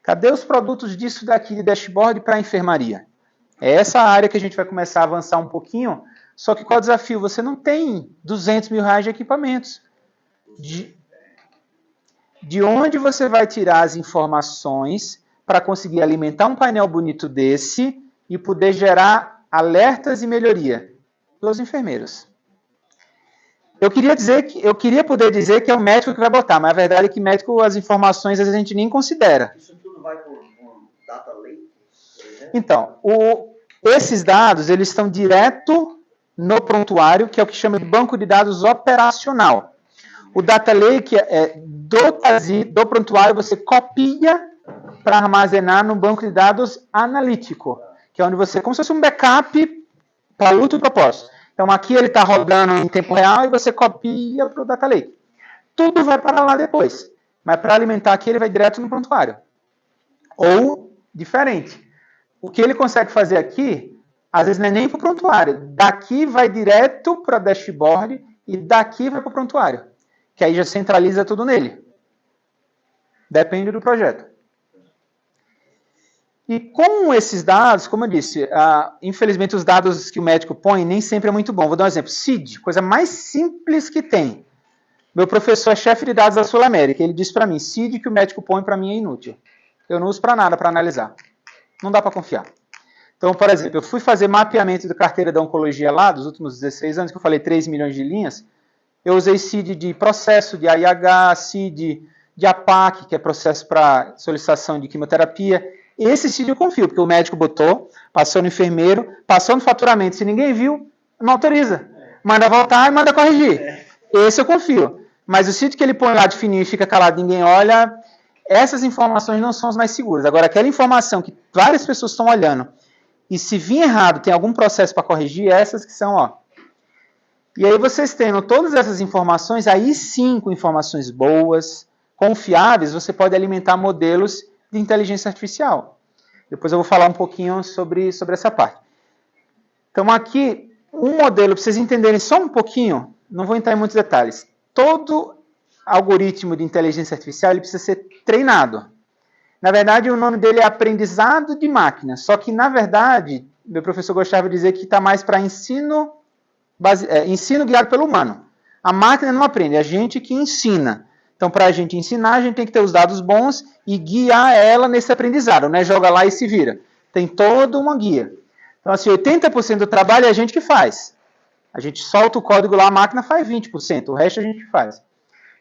Cadê os produtos disso daqui de dashboard para a enfermaria? É essa área que a gente vai começar a avançar um pouquinho, só que qual é o desafio? Você não tem 200 mil reais de equipamentos. de onde você vai tirar as informações para conseguir alimentar um painel bonito desse e poder gerar alertas e melhoria pelos enfermeiros. Eu queria poder dizer que é o médico que vai botar, mas a verdade é que médico, as informações, às vezes a gente nem considera. Isso tudo vai com data lake, por exemplo? Então, esses dados, eles estão direto no prontuário, que é o que chama de banco de dados operacional. O data lake do prontuário você copia para armazenar no banco de dados analítico, que é onde você, como se fosse um backup para outro propósito. Então aqui ele está rodando em tempo real e você copia para o data lake. Tudo vai para lá depois, mas para alimentar aqui ele vai direto no prontuário. Ou, diferente, o que ele consegue fazer aqui, às vezes não é nem para o prontuário, daqui vai direto para o dashboard e daqui vai para o prontuário, que aí já centraliza tudo nele. Depende do projeto. E com esses dados, como eu disse, infelizmente os dados que o médico põe nem sempre é muito bom. Vou dar um exemplo. CID, coisa mais simples que tem. Meu professor é chefe de dados da Sul América. Ele disse para mim, CID que o médico põe para mim é inútil. Eu não uso para nada para analisar. Não dá para confiar. Então, por exemplo, eu fui fazer mapeamento da carteira da oncologia lá, dos últimos 16 anos, que eu falei 3 milhões de linhas. Eu usei CID de processo, de AIH, CID de APAC, que é processo para solicitação de quimioterapia. Esse CID eu confio, porque o médico botou, passou no enfermeiro, passou no faturamento. Se ninguém viu, não autoriza. Manda voltar e manda corrigir. Esse eu confio. Mas o CID que ele põe lá de fininho e fica calado, ninguém olha, essas informações não são as mais seguras. Agora, aquela informação que várias pessoas estão olhando, e se vir errado, tem algum processo para corrigir, essas que são, ó. E aí vocês tendo todas essas informações, aí sim, com informações boas, confiáveis, você pode alimentar modelos de inteligência artificial. Depois eu vou falar um pouquinho sobre essa parte. Então aqui, um modelo, para vocês entenderem só um pouquinho, não vou entrar em muitos detalhes. Todo algoritmo de inteligência artificial ele precisa ser treinado. Na verdade, o nome dele é aprendizado de máquina, só que, na verdade, meu professor gostava de dizer que está mais para ensino guiado pelo humano. A máquina não aprende, é a gente que ensina. Então, para a gente ensinar, a gente tem que ter os dados bons e guiar ela nesse aprendizado, né? Joga lá e se vira. Tem toda uma guia. Então, assim, 80% do trabalho é a gente que faz. A gente solta o código lá, a máquina faz 20%, o resto a gente faz.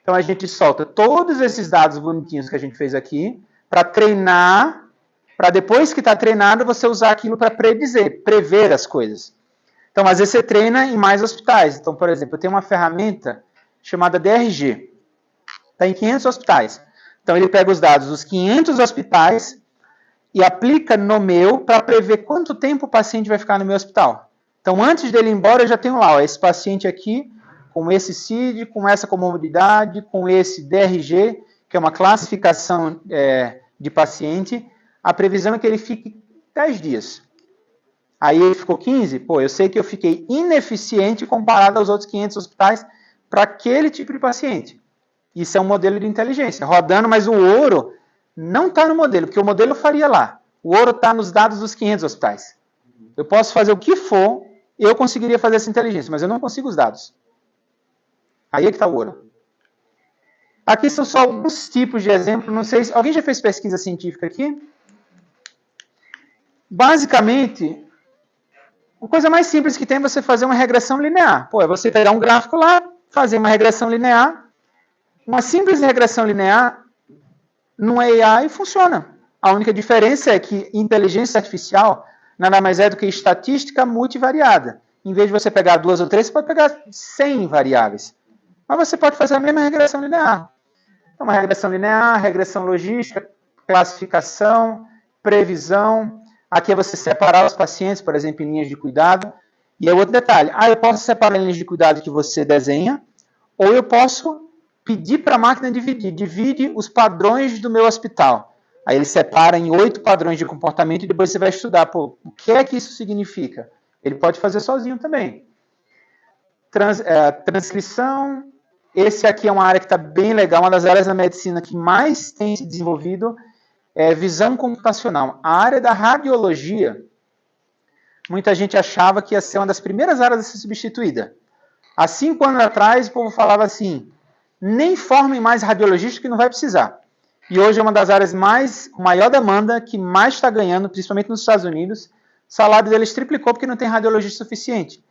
Então, a gente solta todos esses dados bonitinhos que a gente fez aqui para treinar, para depois que está treinado, você usar aquilo para prever as coisas. Então, às vezes você treina em mais hospitais. Então, por exemplo, eu tenho uma ferramenta chamada DRG. Está em 500 hospitais. Então, ele pega os dados dos 500 hospitais e aplica no meu para prever quanto tempo o paciente vai ficar no meu hospital. Então, antes dele ir embora, eu já tenho lá, ó, esse paciente aqui, com esse CID, com essa comorbidade, com esse DRG, que é uma classificação de paciente, a previsão é que ele fique 10 dias. Aí ele ficou 15, pô, eu sei que eu fiquei ineficiente comparado aos outros 500 hospitais para aquele tipo de paciente. Isso é um modelo de inteligência, rodando, mas o ouro não está no modelo, porque o modelo eu faria lá. O ouro está nos dados dos 500 hospitais. Eu posso fazer o que for, eu conseguiria fazer essa inteligência, mas eu não consigo os dados. Aí é que está o ouro. Aqui são só alguns tipos de exemplos, não sei se... Alguém já fez pesquisa científica aqui? Basicamente, a coisa mais simples que tem é você fazer uma regressão linear. Pô, é você pegar um gráfico lá, fazer uma regressão linear. Uma simples regressão linear no AI funciona. A única diferença é que inteligência artificial nada mais é do que estatística multivariada. Em vez de você pegar 2 ou 3, você pode pegar 100 variáveis. Mas você pode fazer a mesma regressão linear. Então, uma regressão linear, regressão logística, classificação, previsão. Aqui é você separar os pacientes, por exemplo, em linhas de cuidado. E é outro detalhe. Eu posso separar em linhas de cuidado que você desenha, ou eu posso pedir para a máquina dividir. Divide os padrões do meu hospital. Aí ele separa em 8 padrões de comportamento e depois você vai estudar. Pô, o que é que isso significa? Ele pode fazer sozinho também. Transcrição. Esse aqui é uma área que está bem legal. Uma das áreas da medicina que mais tem se desenvolvido é visão computacional. A área da radiologia, muita gente achava que ia ser uma das primeiras áreas a ser substituída. Há 5 anos atrás, o povo falava assim, nem formem mais radiologistas que não vai precisar. E hoje é uma das áreas maior demanda, que mais está ganhando, principalmente nos Estados Unidos. O salário deles triplicou porque não tem radiologista suficiente.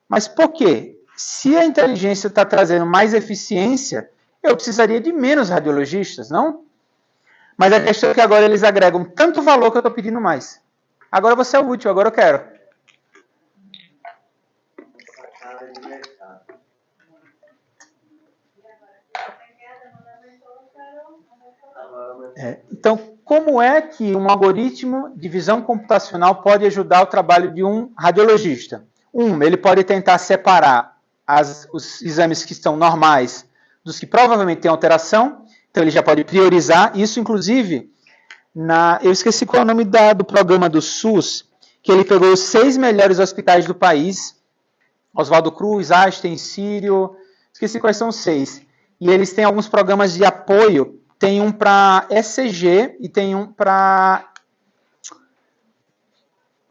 Mas por quê? Se a inteligência está trazendo mais eficiência, eu precisaria de menos radiologistas, não? Mas a questão é que agora eles agregam tanto valor que eu estou pedindo mais. Agora você é útil, agora eu quero. Então, como é que um algoritmo de visão computacional pode ajudar o trabalho de um radiologista? Ele pode tentar separar os exames que estão normais dos que provavelmente têm alteração, então ele já pode priorizar. Isso, inclusive, eu esqueci qual é o nome do programa do SUS, que ele pegou os 6 melhores hospitais do país, Oswaldo Cruz, Einstein, Sírio, esqueci quais são os 6. E eles têm alguns programas de apoio. Tem um para ECG e tem um para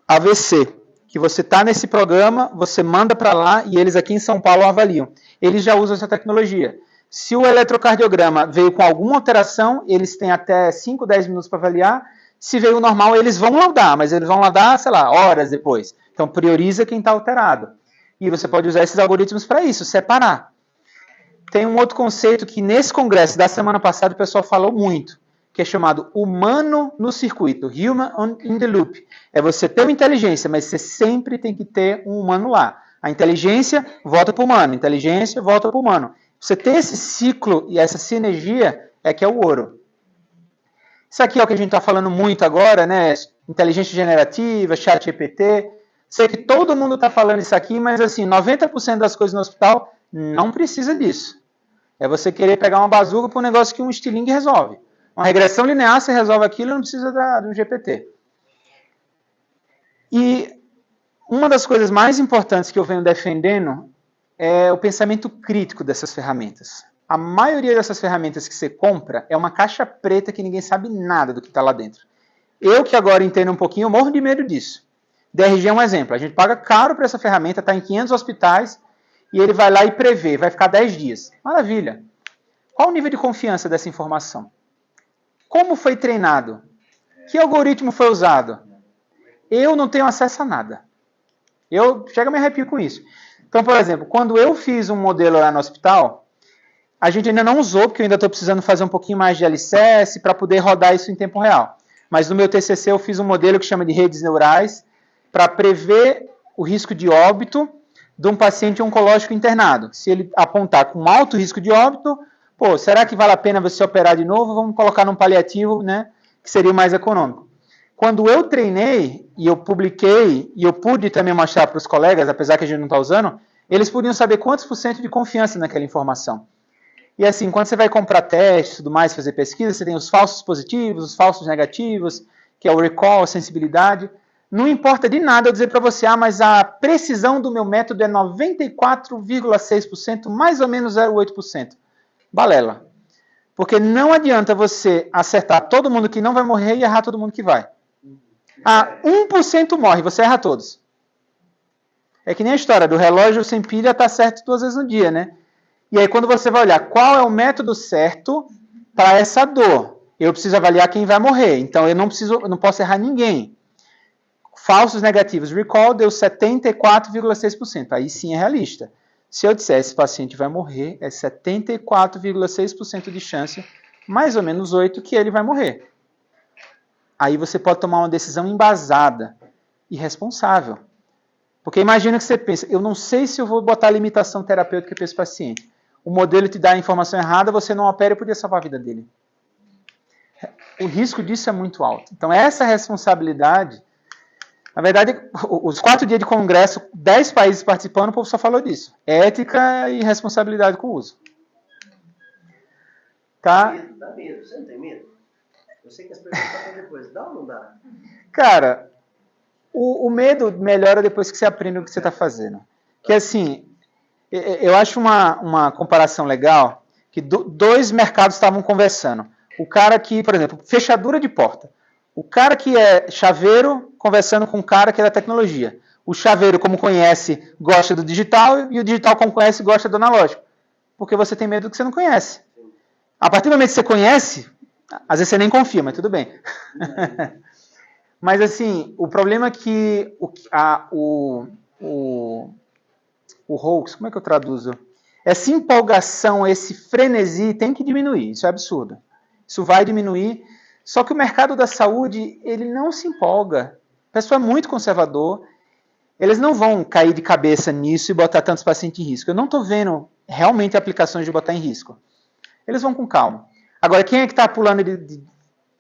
AVC, que você está nesse programa, você manda para lá e eles aqui em São Paulo avaliam. Eles já usam essa tecnologia. Se o eletrocardiograma veio com alguma alteração, eles têm até 5, 10 minutos para avaliar. Se veio normal, eles vão laudar, mas eles vão laudar, sei lá, horas depois. Então, prioriza quem está alterado. E você pode usar esses algoritmos para isso, separar. Tem um outro conceito que nesse congresso da semana passada o pessoal falou muito, que é chamado humano no circuito, human in the loop. É você ter uma inteligência, mas você sempre tem que ter um humano lá. A inteligência volta para o humano, a inteligência volta para o humano. Você ter esse ciclo e essa sinergia é que é o ouro. Isso aqui é o que a gente está falando muito agora, né? Inteligência generativa, chat GPT. Sei que todo mundo está falando isso aqui, mas assim, 90% das coisas no hospital não precisa disso. É você querer pegar uma bazuca para um negócio que um estilingue resolve. Uma regressão linear, você resolve aquilo e não precisa de um GPT. E uma das coisas mais importantes que eu venho defendendo é o pensamento crítico dessas ferramentas. A maioria dessas ferramentas que você compra é uma caixa preta que ninguém sabe nada do que está lá dentro. Eu que agora entendo um pouquinho, eu morro de medo disso. DRG é um exemplo. A gente paga caro para essa ferramenta, está em 500 hospitais, e ele vai lá e prevê, vai ficar 10 dias. Maravilha. Qual o nível de confiança dessa informação? Como foi treinado? Que algoritmo foi usado? Eu não tenho acesso a nada. Chega a me arrepio com isso. Então, por exemplo, quando eu fiz um modelo lá no hospital, a gente ainda não usou, porque eu ainda estou precisando fazer um pouquinho mais de alicerce para poder rodar isso em tempo real. Mas no meu TCC eu fiz um modelo que chama de redes neurais para prever o risco de óbito de um paciente oncológico internado. Se ele apontar com alto risco de óbito, será que vale a pena você operar de novo? Vamos colocar num paliativo, né, que seria mais econômico. Quando eu treinei, e eu publiquei, e eu pude também mostrar para os colegas, apesar que a gente não está usando, eles podiam saber quantos % de confiança naquela informação. E assim, quando você vai comprar testes e tudo mais, fazer pesquisa, você tem os falsos positivos, os falsos negativos, que é o recall, a sensibilidade. Não importa de nada eu dizer para você, mas a precisão do meu método é 94,6%, mais ou menos 0,8%. Balela. Porque não adianta você acertar todo mundo que não vai morrer e errar todo mundo que vai. 1% morre, você erra todos. É que nem a história do relógio sem pilha está certo 2 vezes no dia, né? E aí quando você vai olhar qual é o método certo para essa dor, eu preciso avaliar quem vai morrer. Então eu não posso errar ninguém. Falsos negativos, recall deu 74,6%. Aí sim é realista. Se eu disser esse paciente vai morrer, é 74,6% de chance, mais ou menos 8%, que ele vai morrer. Aí você pode tomar uma decisão embasada e responsável. Porque imagina que você pensa, eu não sei se eu vou botar limitação terapêutica para esse paciente. O modelo te dá a informação errada, você não opera e podia salvar a vida dele. O risco disso é muito alto. Então essa responsabilidade... Na verdade, os 4 dias de congresso, 10 países participando, o povo só falou disso. Ética e responsabilidade com o uso. Tá? Dá medo. Você não tem medo? Eu sei que as pessoas falam depois. Dá ou não dá? Cara, o medo melhora depois que você aprende o que você está fazendo. Que assim, eu acho uma comparação legal, que 2 mercados estavam conversando. O cara que, por exemplo, fechadura de porta. O cara que é chaveiro conversando com o cara que é da tecnologia. O chaveiro, como conhece, gosta do digital, e o digital, como conhece, gosta do analógico. porque você tem medo do que você não conhece. A partir do momento que você conhece, às vezes você nem confia, mas tudo bem. Mas assim, o problema é que o hoax, como é que eu traduzo? Essa empolgação, esse frenesi tem que diminuir, isso é absurdo. Isso vai diminuir, só que o mercado da saúde, ele não se empolga. A pessoa é muito conservador, eles não vão cair de cabeça nisso e botar tantos pacientes em risco. Eu não estou vendo realmente aplicações de botar em risco. Eles vão com calma. Agora, quem é que está pulando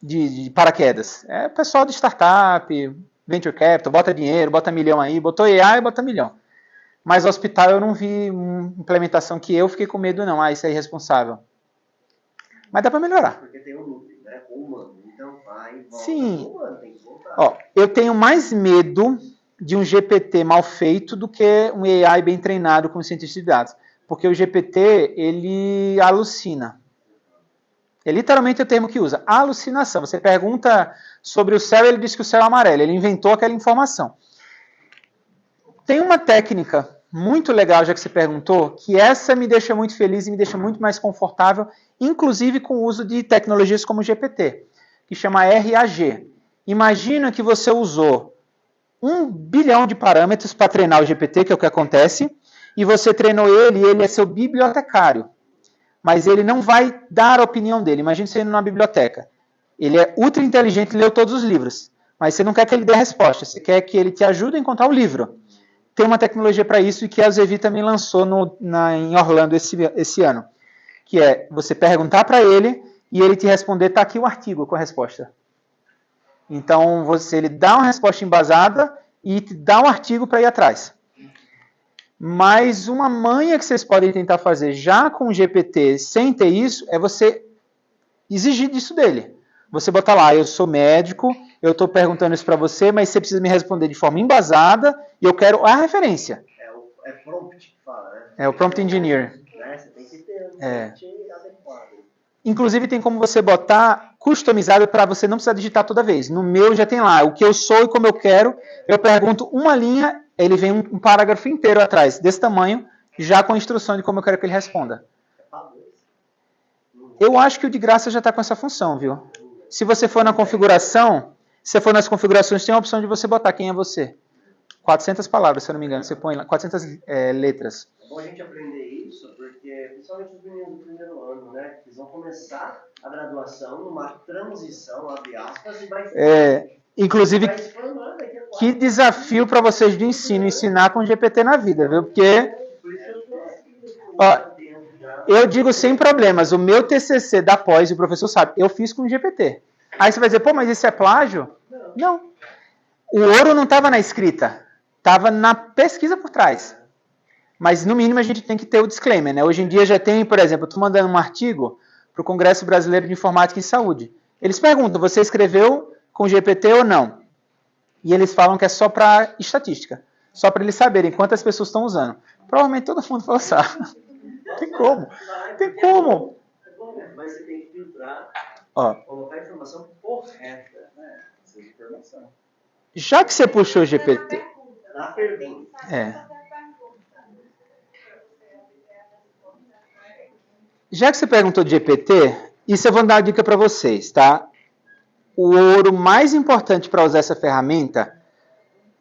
de paraquedas? É o pessoal de startup, venture capital, bota dinheiro, bota milhão aí, botou AI, bota milhão. Mas hospital eu não vi uma implementação que eu fiquei com medo, não. Isso é irresponsável. Mas dá para melhorar. Porque tem um núcleo, né? Humano. Então vai e volta. Sim. Humano, tem que voltar. Ó, eu tenho mais medo de um GPT mal feito do que um AI bem treinado com cientista de dados. Porque o GPT, ele alucina. É literalmente o termo que usa. Alucinação. Você pergunta sobre o céu, ele diz que o céu é amarelo. Ele inventou aquela informação. Tem uma técnica muito legal, já que você perguntou, que essa me deixa muito feliz e me deixa muito mais confortável, inclusive com o uso de tecnologias como o GPT, que chama RAG. Imagina que você usou 1 bilhão de parâmetros para treinar o GPT, que é o que acontece, e você treinou ele e ele é seu bibliotecário. Mas ele não vai dar a opinião dele. Imagina você indo numa biblioteca. Ele é ultra inteligente e leu todos os livros, mas você não quer que ele dê a resposta, você quer que ele te ajude a encontrar o livro. Tem uma tecnologia para isso e que a Elsevier também lançou em Orlando esse ano, que é você perguntar para ele e ele te responder, está aqui o artigo com a resposta. Então, ele dá uma resposta embasada e te dá um artigo para ir atrás. Mas uma manha que vocês podem tentar fazer já com o GPT, sem ter isso, é você exigir disso dele. Você botar lá, eu sou médico, eu estou perguntando isso para você, mas você precisa me responder de forma embasada e eu quero a referência. É prompt que fala, né? É o prompt engineer. Né? Você tem que ter um prompt adequado. Inclusive tem como você botar customizado para você não precisar digitar toda vez. No meu já tem lá o que eu sou e como eu quero. Eu pergunto uma linha, ele vem um parágrafo inteiro atrás, desse tamanho, já com a instrução de como eu quero que ele responda. Eu acho que o de graça já está com essa função, viu? Se você for na configuração, se você for nas configurações, tem a opção de você botar quem é você. 400 palavras, se eu não me engano. Você põe lá 400 letras. É bom a gente aprender isso, porque principalmente os meninos do primeiro ano, né? Eles vão começar a graduação numa transição, abre aspas, e vai... Inclusive, que desafio para vocês de ensino, ensinar com GPT na vida, viu? Porque... Ó, eu digo sem problemas, o meu TCC da pós, o professor sabe, eu fiz com o GPT. Aí você vai dizer, pô, mas isso é plágio? Não. O ouro não estava na escrita, estava na pesquisa por trás. Mas, no mínimo, a gente tem que ter o disclaimer, né? Hoje em dia já tem, por exemplo, eu estou mandando um artigo para o Congresso Brasileiro de Informática em Saúde. Eles perguntam, você escreveu com GPT ou não? E eles falam que é só para estatística, só para eles saberem quantas pessoas estão usando. Provavelmente todo mundo vai usar. Tem como. Tem como. Mas você tem que filtrar, colocar a informação correta. Essa informação. Já que você puxou o GPT... Na pergunta. Já que você perguntou de GPT, isso eu vou dar uma dica para vocês, tá? O ouro mais importante para usar essa ferramenta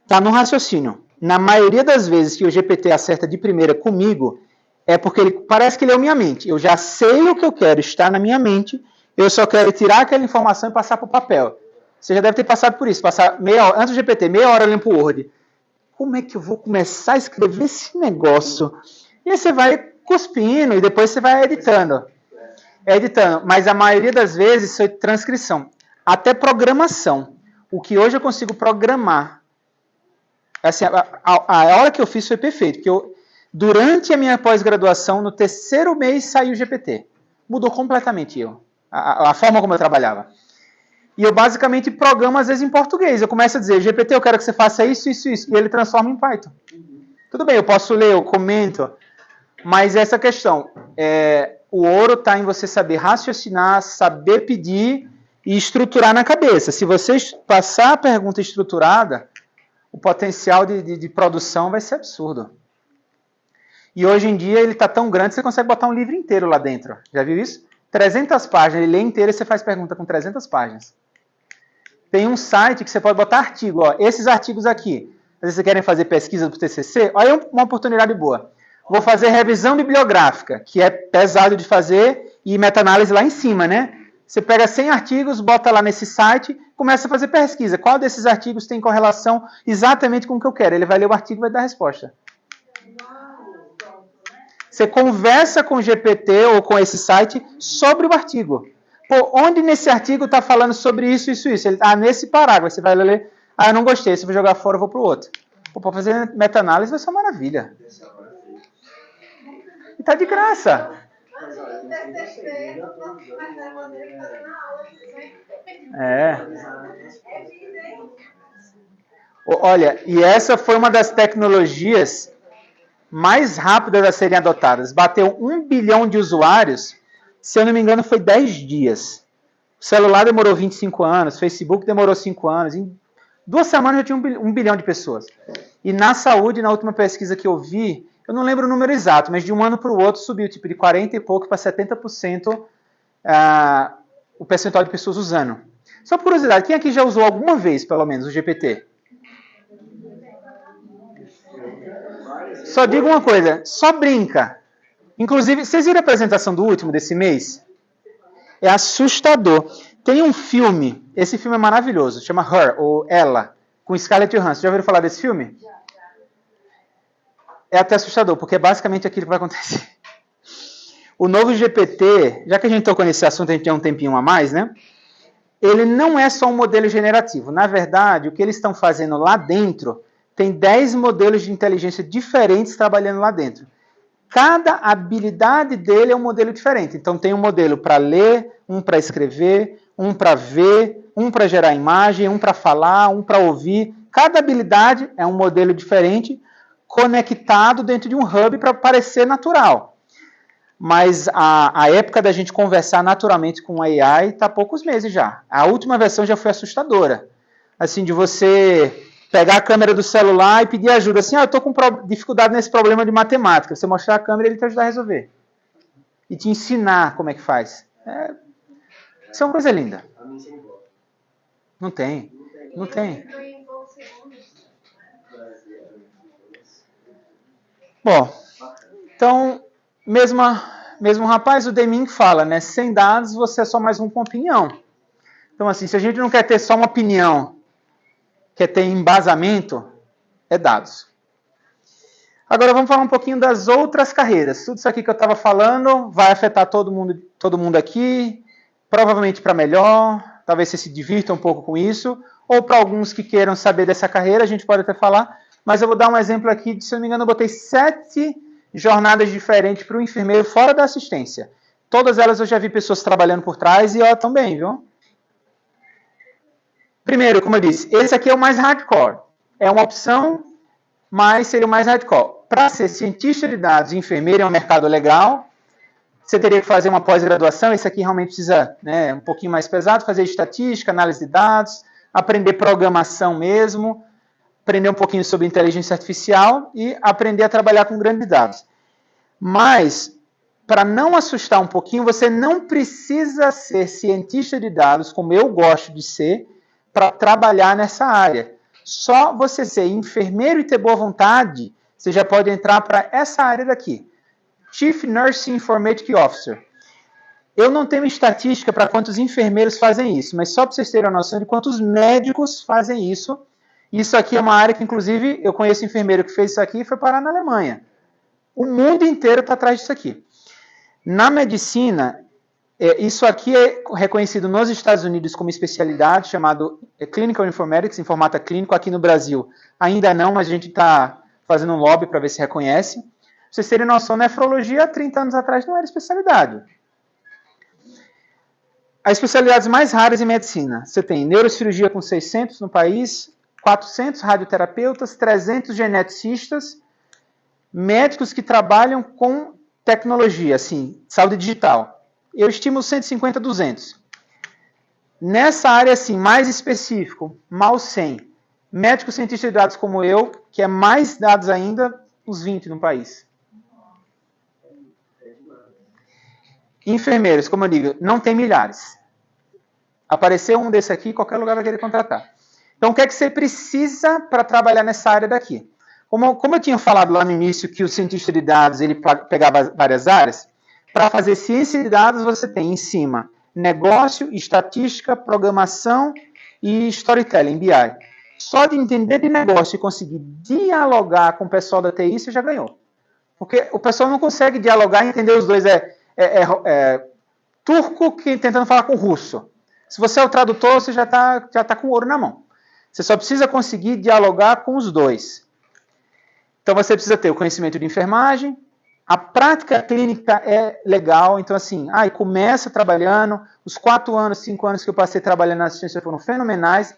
está no raciocínio. Na maioria das vezes que o GPT acerta de primeira comigo, é porque parece que ele leu minha mente. Eu já sei o que eu quero, está na minha mente, eu só quero tirar aquela informação e passar para o papel. Você já deve ter passado por isso, passar meia hora, antes do GPT, meia hora olhando para o Word. Como é que eu vou começar a escrever esse negócio? E aí você vai cuspindo e depois você vai editando. Mas a maioria das vezes isso é transcrição. Até programação. O que hoje eu consigo programar. Assim, a hora que eu fiz foi perfeito. Porque durante a minha pós-graduação, no 3º mês, saiu o GPT. Mudou completamente a forma como eu trabalhava. E eu basicamente programo, às vezes, em português. Eu começo a dizer, GPT, eu quero que você faça isso, isso, isso. E ele transforma em Python. Tudo bem, eu posso ler, eu comento. Mas essa questão, o ouro está em você saber raciocinar, saber pedir e estruturar na cabeça. Se você passar a pergunta estruturada, o potencial de produção vai ser absurdo. E hoje em dia ele está tão grande que você consegue botar um livro inteiro lá dentro. Já viu isso? 300 páginas, ele lê inteiro e você faz pergunta com 300 páginas. Tem um site que você pode botar artigo. Ó, esses artigos aqui, às vezes vocês querem fazer pesquisa do TCC, olha uma oportunidade boa. Vou fazer revisão bibliográfica, que é pesado de fazer, e meta-análise lá em cima, né? Você pega 100 artigos, bota lá nesse site, começa a fazer pesquisa. Qual desses artigos tem correlação exatamente com o que eu quero? Ele vai ler o artigo e vai dar a resposta. Você conversa com o GPT ou com esse site sobre o artigo. Pô, onde nesse artigo está falando sobre isso, isso, isso? Ele, nesse parágrafo. Você vai ler, eu não gostei, se eu vou jogar fora, eu vou para o outro. Pô, para fazer meta-análise vai ser uma maravilha. E tá de graça. Olha, e essa foi uma das tecnologias mais rápidas a serem adotadas. Bateu 1 bilhão de usuários, se eu não me engano, foi 10 dias. O celular demorou 25 anos, o Facebook demorou 5 anos. Em 2 semanas já tinha 1 bilhão de pessoas. E na saúde, na última pesquisa que eu vi, eu não lembro o número exato, mas de um ano para o outro subiu tipo de 40 e pouco para 70% o percentual de pessoas usando. Só por curiosidade, quem aqui já usou alguma vez, pelo menos, o GPT? Só digo uma coisa, só brinca. Inclusive, vocês viram a apresentação do último desse mês? É assustador. Tem um filme, esse filme é maravilhoso, chama Her, ou Ela, com Scarlett Johansson. Já ouviram falar desse filme? É até assustador, porque é basicamente aquilo que vai acontecer. O novo GPT, já que a gente tocou nesse assunto, a gente tem um tempinho a mais, né? Ele não é só um modelo generativo. Na verdade, o que eles estão fazendo lá dentro, tem 10 modelos de inteligência diferentes trabalhando lá dentro. Cada habilidade dele é um modelo diferente. Então, tem um modelo para ler, um para escrever, um para ver, um para gerar imagem, um para falar, um para ouvir. Cada habilidade é um modelo diferente, conectado dentro de um hub para parecer natural. Mas a época da gente conversar naturalmente com o AI está há poucos meses já. A última versão já foi assustadora. Assim, de você pegar a câmera do celular e pedir ajuda. Assim, eu estou com dificuldade nesse problema de matemática. Você mostrar a câmera e ele te ajudar a resolver. E te ensinar como é que faz. Isso é uma coisa linda. Não tem. Não tem. Bom, então, mesmo rapaz, o Deming fala, né? Sem dados, você é só mais um com opinião. Então, assim, se a gente não quer ter só uma opinião, quer ter embasamento, é dados. Agora vamos falar um pouquinho das outras carreiras. Tudo isso aqui que eu estava falando vai afetar todo mundo aqui, provavelmente para melhor, talvez você se divirta um pouco com isso, ou para alguns que queiram saber dessa carreira, a gente pode até falar, mas eu vou dar um exemplo aqui, se eu não me engano, eu botei 7 jornadas diferentes para o enfermeiro fora da assistência. Todas elas eu já vi pessoas trabalhando por trás e estão bem, viu? Primeiro, como eu disse, esse aqui é o mais hardcore. É uma opção, mas seria o mais hardcore. Para ser cientista de dados e enfermeiro é um mercado legal. Você teria que fazer uma pós-graduação. Esse aqui realmente precisa, né, um pouquinho mais pesado, fazer estatística, análise de dados, aprender programação mesmo, aprender um pouquinho sobre inteligência artificial e aprender a trabalhar com grandes dados. Mas, para não assustar um pouquinho, você não precisa ser cientista de dados, como eu gosto de ser, para trabalhar nessa área. Só você ser enfermeiro e ter boa vontade, você já pode entrar para essa área daqui. Chief Nursing Informatic Officer. Eu não tenho estatística para quantos enfermeiros fazem isso, mas só para vocês terem a noção de quantos médicos fazem isso. Isso aqui é uma área que, inclusive, eu conheço enfermeiro que fez isso aqui e foi parar na Alemanha. O mundo inteiro está atrás disso aqui. Na medicina, isso aqui é reconhecido nos Estados Unidos como especialidade, chamado Clinical Informatics, informática clínico. Aqui no Brasil ainda não, mas a gente está fazendo um lobby para ver se reconhece. Pra vocês terem noção, nefrologia há 30 anos atrás não era especialidade. As especialidades mais raras em medicina. Você tem neurocirurgia com 600 no país, 400 radioterapeutas, 300 geneticistas, médicos que trabalham com tecnologia, assim, saúde digital. Eu estimo 150, 200. Nessa área, assim, mais específico, mal 100. Médico cientista de dados como eu, que é mais dados ainda, uns 20 no país. Enfermeiros, como eu digo, não tem milhares. Apareceu um desse aqui, qualquer lugar vai querer contratar. Então, o que é que você precisa para trabalhar nessa área daqui? Como eu tinha falado lá no início que o cientista de dados ele pegava várias áreas, para fazer ciência de dados você tem em cima negócio, estatística, programação e storytelling, BI. Só de entender de negócio e conseguir dialogar com o pessoal da TI, você já ganhou. Porque o pessoal não consegue dialogar e entender os dois. Turco que tentando falar com russo. Se você é o tradutor, você já tá com ouro na mão. Você só precisa conseguir dialogar com os dois. Então você precisa ter o conhecimento de enfermagem. A prática clínica é legal. Então assim, começa trabalhando. Os 4 anos, 5 anos que eu passei trabalhando na assistência foram fenomenais.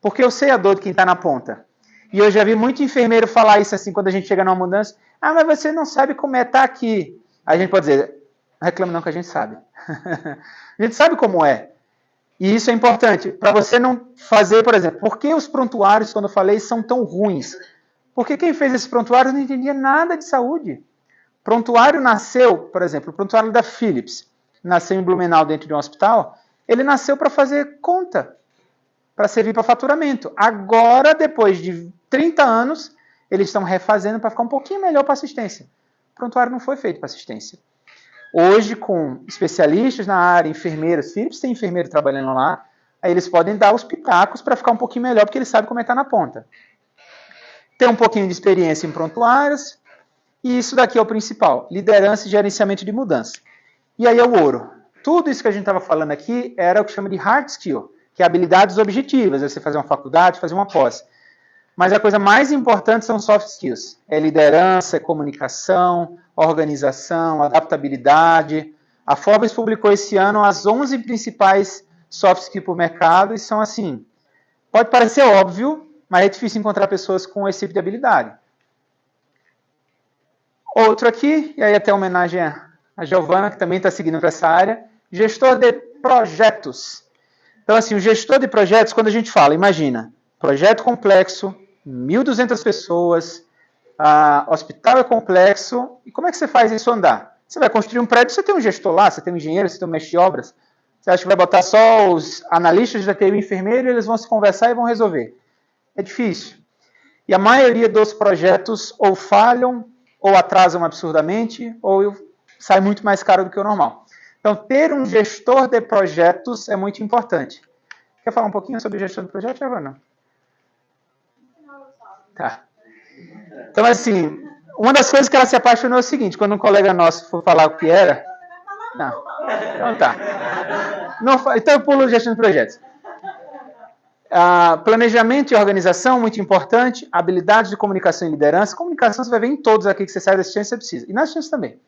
Porque eu sei a dor de quem está na ponta. E eu já vi muito enfermeiro falar isso assim, quando a gente chega numa mudança. Mas você não sabe como é estar aqui. A gente pode dizer, não reclama não que a gente sabe. A gente sabe como é. E isso é importante. Para você não fazer, por exemplo, por que os prontuários, quando eu falei, são tão ruins? Porque quem fez esse prontuário não entendia nada de saúde. Prontuário nasceu, por exemplo, o prontuário da Philips, nasceu em Blumenau dentro de um hospital, ele nasceu para fazer conta, para servir para faturamento. Agora, depois de 30 anos, eles estão refazendo para ficar um pouquinho melhor para assistência. O prontuário não foi feito para assistência. Hoje, com especialistas na área, enfermeiros, Philips tem enfermeiro trabalhando lá, aí eles podem dar os pitacos para ficar um pouquinho melhor, porque eles sabem como é que está na ponta. Tem um pouquinho de experiência em prontuários, e isso daqui é o principal, liderança e gerenciamento de mudança. E aí é o ouro. Tudo isso que a gente estava falando aqui era o que chama de hard skill, que é habilidades objetivas, você fazer uma faculdade, fazer uma pós. Mas a coisa mais importante são soft skills. É liderança, é comunicação, organização, adaptabilidade. A Forbes publicou esse ano as 11 principais soft skills para o mercado e são assim, pode parecer óbvio, mas é difícil encontrar pessoas com esse tipo de habilidade. Outro aqui, e aí até homenagem a Giovana, que também está seguindo para essa área, gestor de projetos. Então assim, o gestor de projetos, quando a gente fala, imagina, projeto complexo, 1.200 pessoas, hospital é complexo, e como é que você faz isso andar? Você vai construir um prédio, você tem um gestor lá, você tem um engenheiro, você tem um mestre de obras, você acha que vai botar só os analistas da TI e o enfermeiro e eles vão se conversar e vão resolver? É difícil. E a maioria dos projetos ou falham, ou atrasam absurdamente, ou sai muito mais caro do que o normal. Então, ter um gestor de projetos é muito importante. Quer falar um pouquinho sobre gestão de projetos, Giovana? Tá. Então, assim, uma das coisas que ela se apaixonou é o seguinte, quando um colega nosso for falar o que era... Não. Então tá. Então eu pulo gestão de projetos. Planejamento e organização, muito importante. Habilidades de comunicação e liderança. Comunicação você vai ver em todos aqui que você sai da assistência, você precisa. E na assistência também.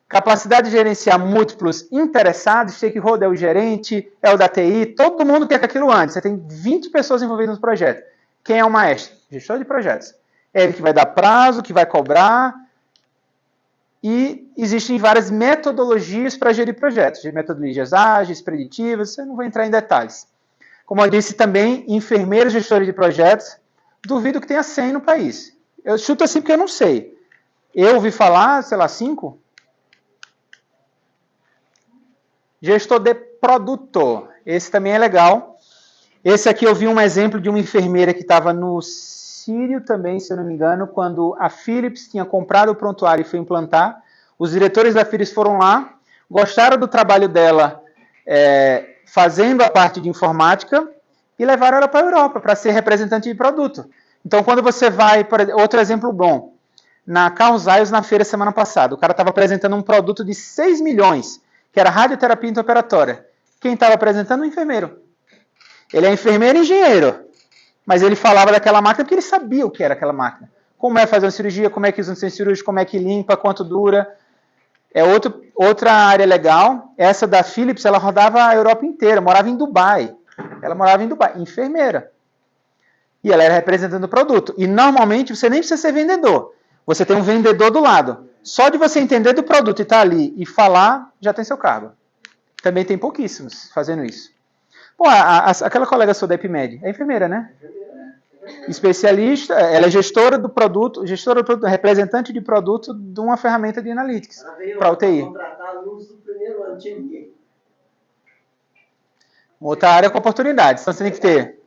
Capacidade de gerenciar múltiplos interessados. Stakeholder é o gerente, é o da TI. Todo mundo quer que aquilo ande. Você tem 20 pessoas envolvidas no projeto. Quem é o maestro? Gestor de projetos. É ele que vai dar prazo, que vai cobrar. E existem várias metodologias para gerir projetos. Metodologias ágeis, preditivas. Eu não vou entrar em detalhes. Como eu disse também, enfermeiros gestores de projetos, duvido que tenha 100 no país. Eu chuto assim porque eu não sei. Eu ouvi falar, sei lá, 5. Gestor de produto. Esse também é legal. Esse aqui eu vi um exemplo de uma enfermeira que estava no Sírio também, se eu não me engano, quando a Philips tinha comprado o prontuário e foi implantar. Os diretores da Philips foram lá, gostaram do trabalho dela, fazendo a parte de informática e levaram ela para a Europa para ser representante de produto. Então, quando você vai, outro exemplo bom, na Carl Zeiss na feira semana passada, o cara estava apresentando um produto de 6 milhões, que era radioterapia intraoperatória. Quem estava apresentando? O enfermeiro. Ele é enfermeiro e engenheiro, mas ele falava daquela máquina porque ele sabia o que era aquela máquina. Como é fazer uma cirurgia, como é que usa um centro cirúrgico, como é que limpa, quanto dura. É outra área legal. Essa da Philips, ela rodava a Europa inteira, morava em Dubai. Ela morava em Dubai, enfermeira. E ela era representando o produto. E normalmente você nem precisa ser vendedor. Você tem um vendedor do lado. Só de você entender do produto e estar ali e falar, já tem seu cargo. Também tem pouquíssimos fazendo isso. Pô, aquela colega sua da EpiMed, é enfermeira, né? Especialista, ela é gestora do produto, representante de produto de uma ferramenta de analytics para UTI. Contratar alunos do primeiro ano de MBA. Outra área com oportunidades. Então, você tem que ter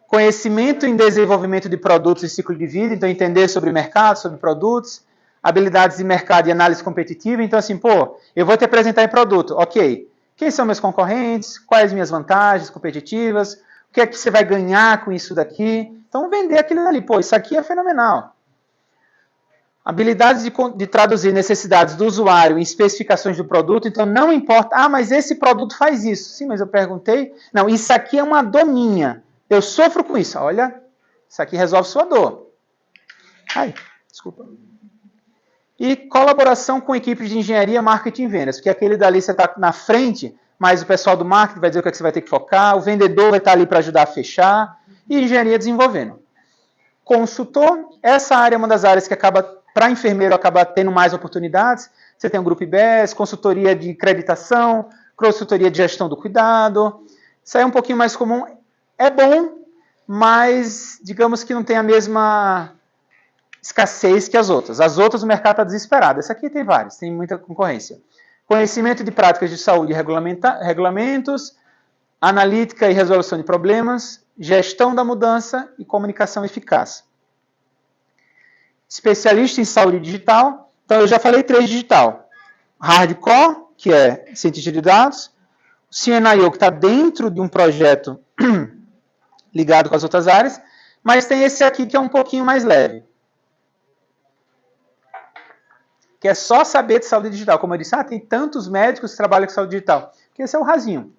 conhecimento em desenvolvimento de produtos e ciclo de vida, então entender sobre mercado, sobre produtos, habilidades de mercado e análise competitiva. Então, assim, pô, eu vou te apresentar em produto. Ok, quem são meus concorrentes? Quais minhas vantagens competitivas? O que é que você vai ganhar com isso daqui? Então, vender aquilo ali. Pô, isso aqui é fenomenal. Habilidades de traduzir necessidades do usuário em especificações do produto. Então, não importa, mas esse produto faz isso. Sim, mas eu perguntei. Não, isso aqui é uma dor minha. Eu sofro com isso. Olha, isso aqui resolve sua dor. Ai, desculpa. E colaboração com equipes de engenharia, marketing e vendas. Porque aquele dali você está na frente, mas o pessoal do marketing vai dizer o que, é que você vai ter que focar, o vendedor vai estar ali para ajudar a fechar, e engenharia desenvolvendo. Consultor, essa área é uma das áreas que para enfermeiro, acaba tendo mais oportunidades. Você tem um grupo IBS, consultoria de creditação, consultoria de gestão do cuidado. Isso aí é um pouquinho mais comum. É bom, mas digamos que não tem a mesma escassez que as outras. As outras o mercado está desesperado. Essa aqui tem várias, tem muita concorrência. Conhecimento de práticas de saúde e regulamentos, analítica e resolução de problemas, gestão da mudança e comunicação eficaz. Especialista em saúde digital. Então, eu já falei 3 digital. Hardcore, que é cientista de dados. O CNIO, que está dentro de um projeto ligado com as outras áreas. Mas tem esse aqui que é um pouquinho mais leve. Que é só saber de saúde digital. Como eu disse, tem tantos médicos que trabalham com saúde digital. Porque esse é o rasinho.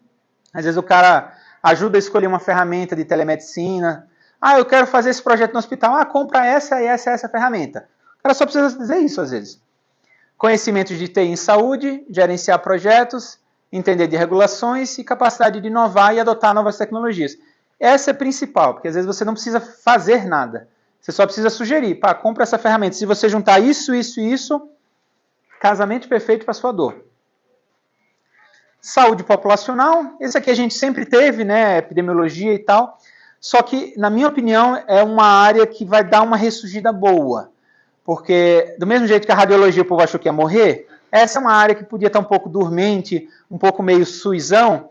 Às vezes o cara ajuda a escolher uma ferramenta de telemedicina. Eu quero fazer esse projeto no hospital. Compra essa e essa ferramenta. O cara só precisa dizer isso, às vezes. Conhecimentos de TI em saúde, gerenciar projetos, entender de regulações e capacidade de inovar e adotar novas tecnologias. Essa é principal, porque às vezes você não precisa fazer nada. Você só precisa sugerir. Compra essa ferramenta. Se você juntar isso, casamento perfeito para a sua dor. Saúde populacional. Esse aqui a gente sempre teve, né? Epidemiologia e tal. Só que, na minha opinião, é uma área que vai dar uma ressurgida boa. Porque, do mesmo jeito que a radiologia o povo achou que ia morrer, essa é uma área que podia estar um pouco dormente, um pouco meio suizão,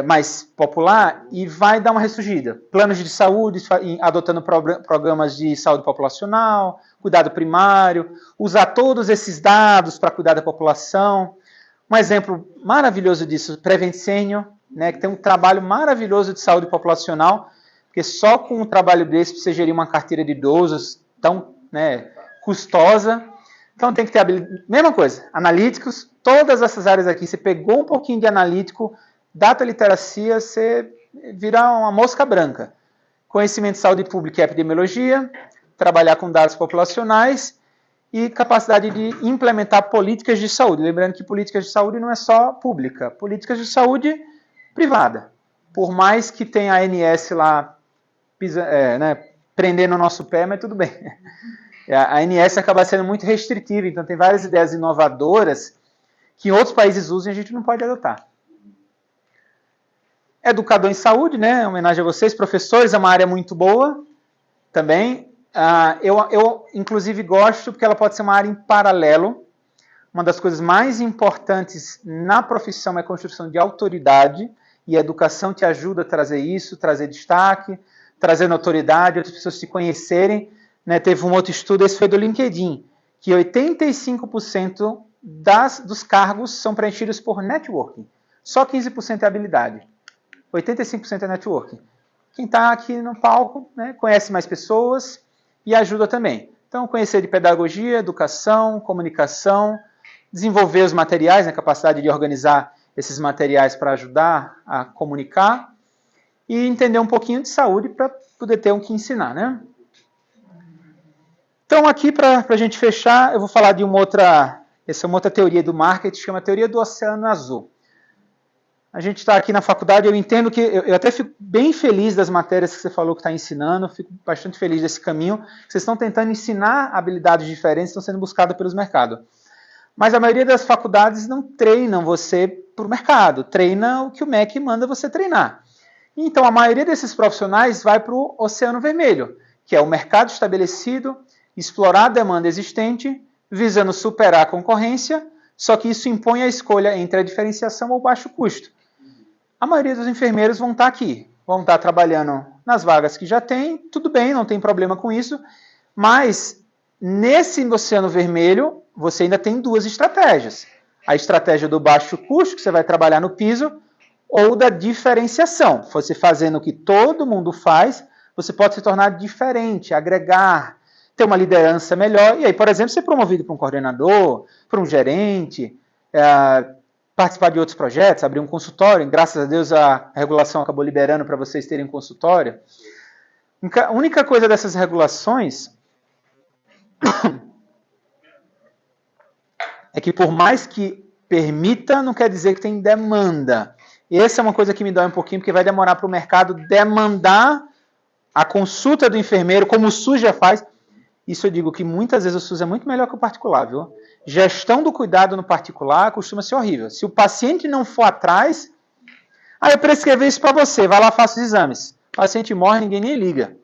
mais popular, e vai dar uma ressurgida. Planos de saúde, adotando programas de saúde populacional, cuidado primário, usar todos esses dados para cuidar da população. Um exemplo maravilhoso disso, Prevent Senior, né, que tem um trabalho maravilhoso de saúde populacional, porque só com um trabalho desse você gerir uma carteira de idosos tão, né, custosa. Então tem que ter mesma coisa, analíticos, todas essas áreas aqui, você pegou um pouquinho de analítico, data literacia, você vira uma mosca branca. Conhecimento de saúde pública e epidemiologia, trabalhar com dados populacionais e capacidade de implementar políticas de saúde. Lembrando que políticas de saúde não é só pública, políticas de saúde privada. Por mais que tenha a ANS lá prendendo o nosso pé, mas tudo bem. A ANS acaba sendo muito restritiva, então tem várias ideias inovadoras que em outros países usam e a gente não pode adotar. Educador em saúde, né? Homenagem a vocês, professores, é uma área muito boa também. Eu inclusive, gosto porque ela pode ser uma área em paralelo. Uma das coisas mais importantes na profissão é a construção de autoridade, e a educação te ajuda a trazer isso, trazer destaque, trazer notoriedade, outras pessoas se conhecerem. Né? Teve um outro estudo, esse foi do LinkedIn, que 85% dos cargos são preenchidos por networking. Só 15% é habilidade. 85% é networking. Quem está aqui no palco, né, conhece mais pessoas e ajuda também. Então, conhecer de pedagogia, educação, comunicação, desenvolver os materiais, né, capacidade de organizar esses materiais para ajudar a comunicar e entender um pouquinho de saúde para poder ter um que ensinar, né? Então, aqui, para a gente fechar, eu vou falar de essa é uma outra teoria do marketing, chama Teoria do Oceano Azul. A gente está aqui na faculdade, eu entendo que, eu até fico bem feliz das matérias que você falou que está ensinando, fico bastante feliz desse caminho. Vocês estão tentando ensinar habilidades diferentes, estão sendo buscadas pelos mercados. Mas a maioria das faculdades não treinam você para o mercado, treina o que o MEC manda você treinar. Então, a maioria desses profissionais vai para o Oceano Vermelho, que é o mercado estabelecido, explorar a demanda existente, visando superar a concorrência, Só que isso impõe a escolha entre a diferenciação ou baixo custo. A maioria dos enfermeiros vão estar aqui, vão estar trabalhando nas vagas que já tem, tudo bem, não tem problema com isso, mas nesse Oceano Vermelho, você ainda tem duas estratégias. A estratégia do baixo custo, que você vai trabalhar no piso, ou da diferenciação. Você fazendo o que todo mundo faz, você pode se tornar diferente, agregar, ter uma liderança melhor, e aí, por exemplo, ser promovido para um coordenador, para um gerente, participar de outros projetos, abrir um consultório. Graças a Deus a regulação acabou liberando para vocês terem consultório. A única coisa dessas regulações é que por mais que permita, não quer dizer que tem demanda. E essa é uma coisa que me dói um pouquinho, porque vai demorar para o mercado demandar a consulta do enfermeiro, como o SUS já faz. Isso eu digo que muitas vezes o SUS é muito melhor que o particular, viu? Gestão do cuidado no particular costuma ser horrível. Se o paciente não for atrás, eu prescrevi isso para você, vai lá, faça os exames. O paciente morre, ninguém nem liga.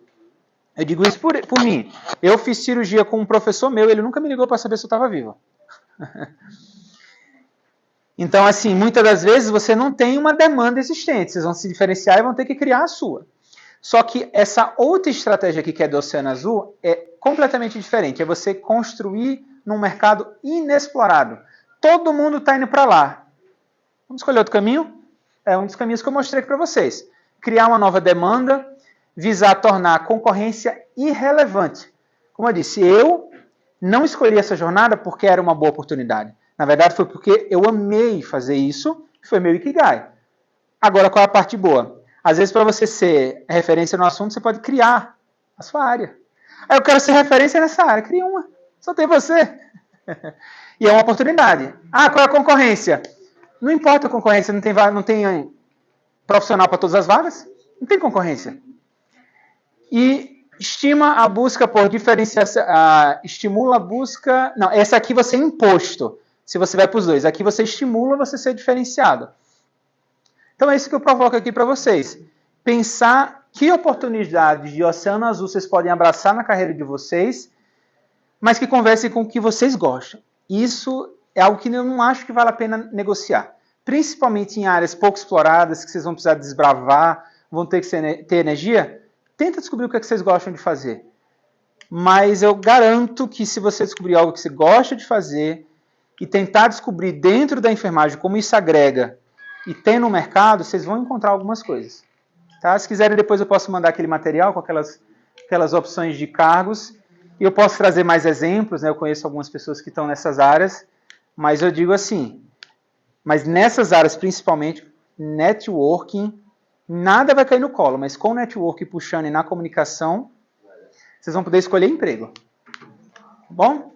Eu digo isso por mim. Eu fiz cirurgia com um professor meu, ele nunca me ligou para saber se eu estava vivo. Então, assim, muitas das vezes você não tem uma demanda existente, vocês vão se diferenciar e vão ter que criar a sua. Só que essa outra estratégia aqui, que é do Oceano Azul, é completamente diferente. É você construir num mercado inexplorado. Todo mundo está indo para lá. Vamos escolher outro caminho? É um dos caminhos que eu mostrei para vocês. Criar uma nova demanda, visar tornar a concorrência irrelevante. Como eu disse, eu não escolhi essa jornada porque era uma boa oportunidade. Na verdade, foi porque eu amei fazer isso, foi meu Ikigai. Agora, qual é a parte boa? Às vezes, para você ser referência no assunto, você pode criar a sua área. Eu quero ser referência nessa área. Cria uma. Só tem você. E é uma oportunidade. Qual é a concorrência? Não importa a concorrência, não tem profissional para todas as vagas. Não tem concorrência. E estima a busca por diferenciação. Estimula a busca... Não, essa aqui você é imposto. Se você vai para os dois. Aqui você estimula você ser diferenciado. Então é isso que eu provoco aqui para vocês. Pensar que oportunidades de Oceano Azul vocês podem abraçar na carreira de vocês, mas que conversem com o que vocês gostam. Isso é algo que eu não acho que vale a pena negociar. Principalmente em áreas pouco exploradas, que vocês vão precisar desbravar, vão ter que ter energia. Tenta descobrir o que vocês gostam de fazer. Mas eu garanto que se você descobrir algo que você gosta de fazer e tentar descobrir dentro da enfermagem como isso agrega e tem no mercado, vocês vão encontrar algumas coisas. Tá? Se quiserem, depois eu posso mandar aquele material com aquelas opções de cargos. E eu posso trazer mais exemplos, né? Eu conheço algumas pessoas que estão nessas áreas, mas eu digo assim, mas nessas áreas principalmente, networking, nada vai cair no colo, mas com o networking puxando e na comunicação, vocês vão poder escolher emprego. Bom?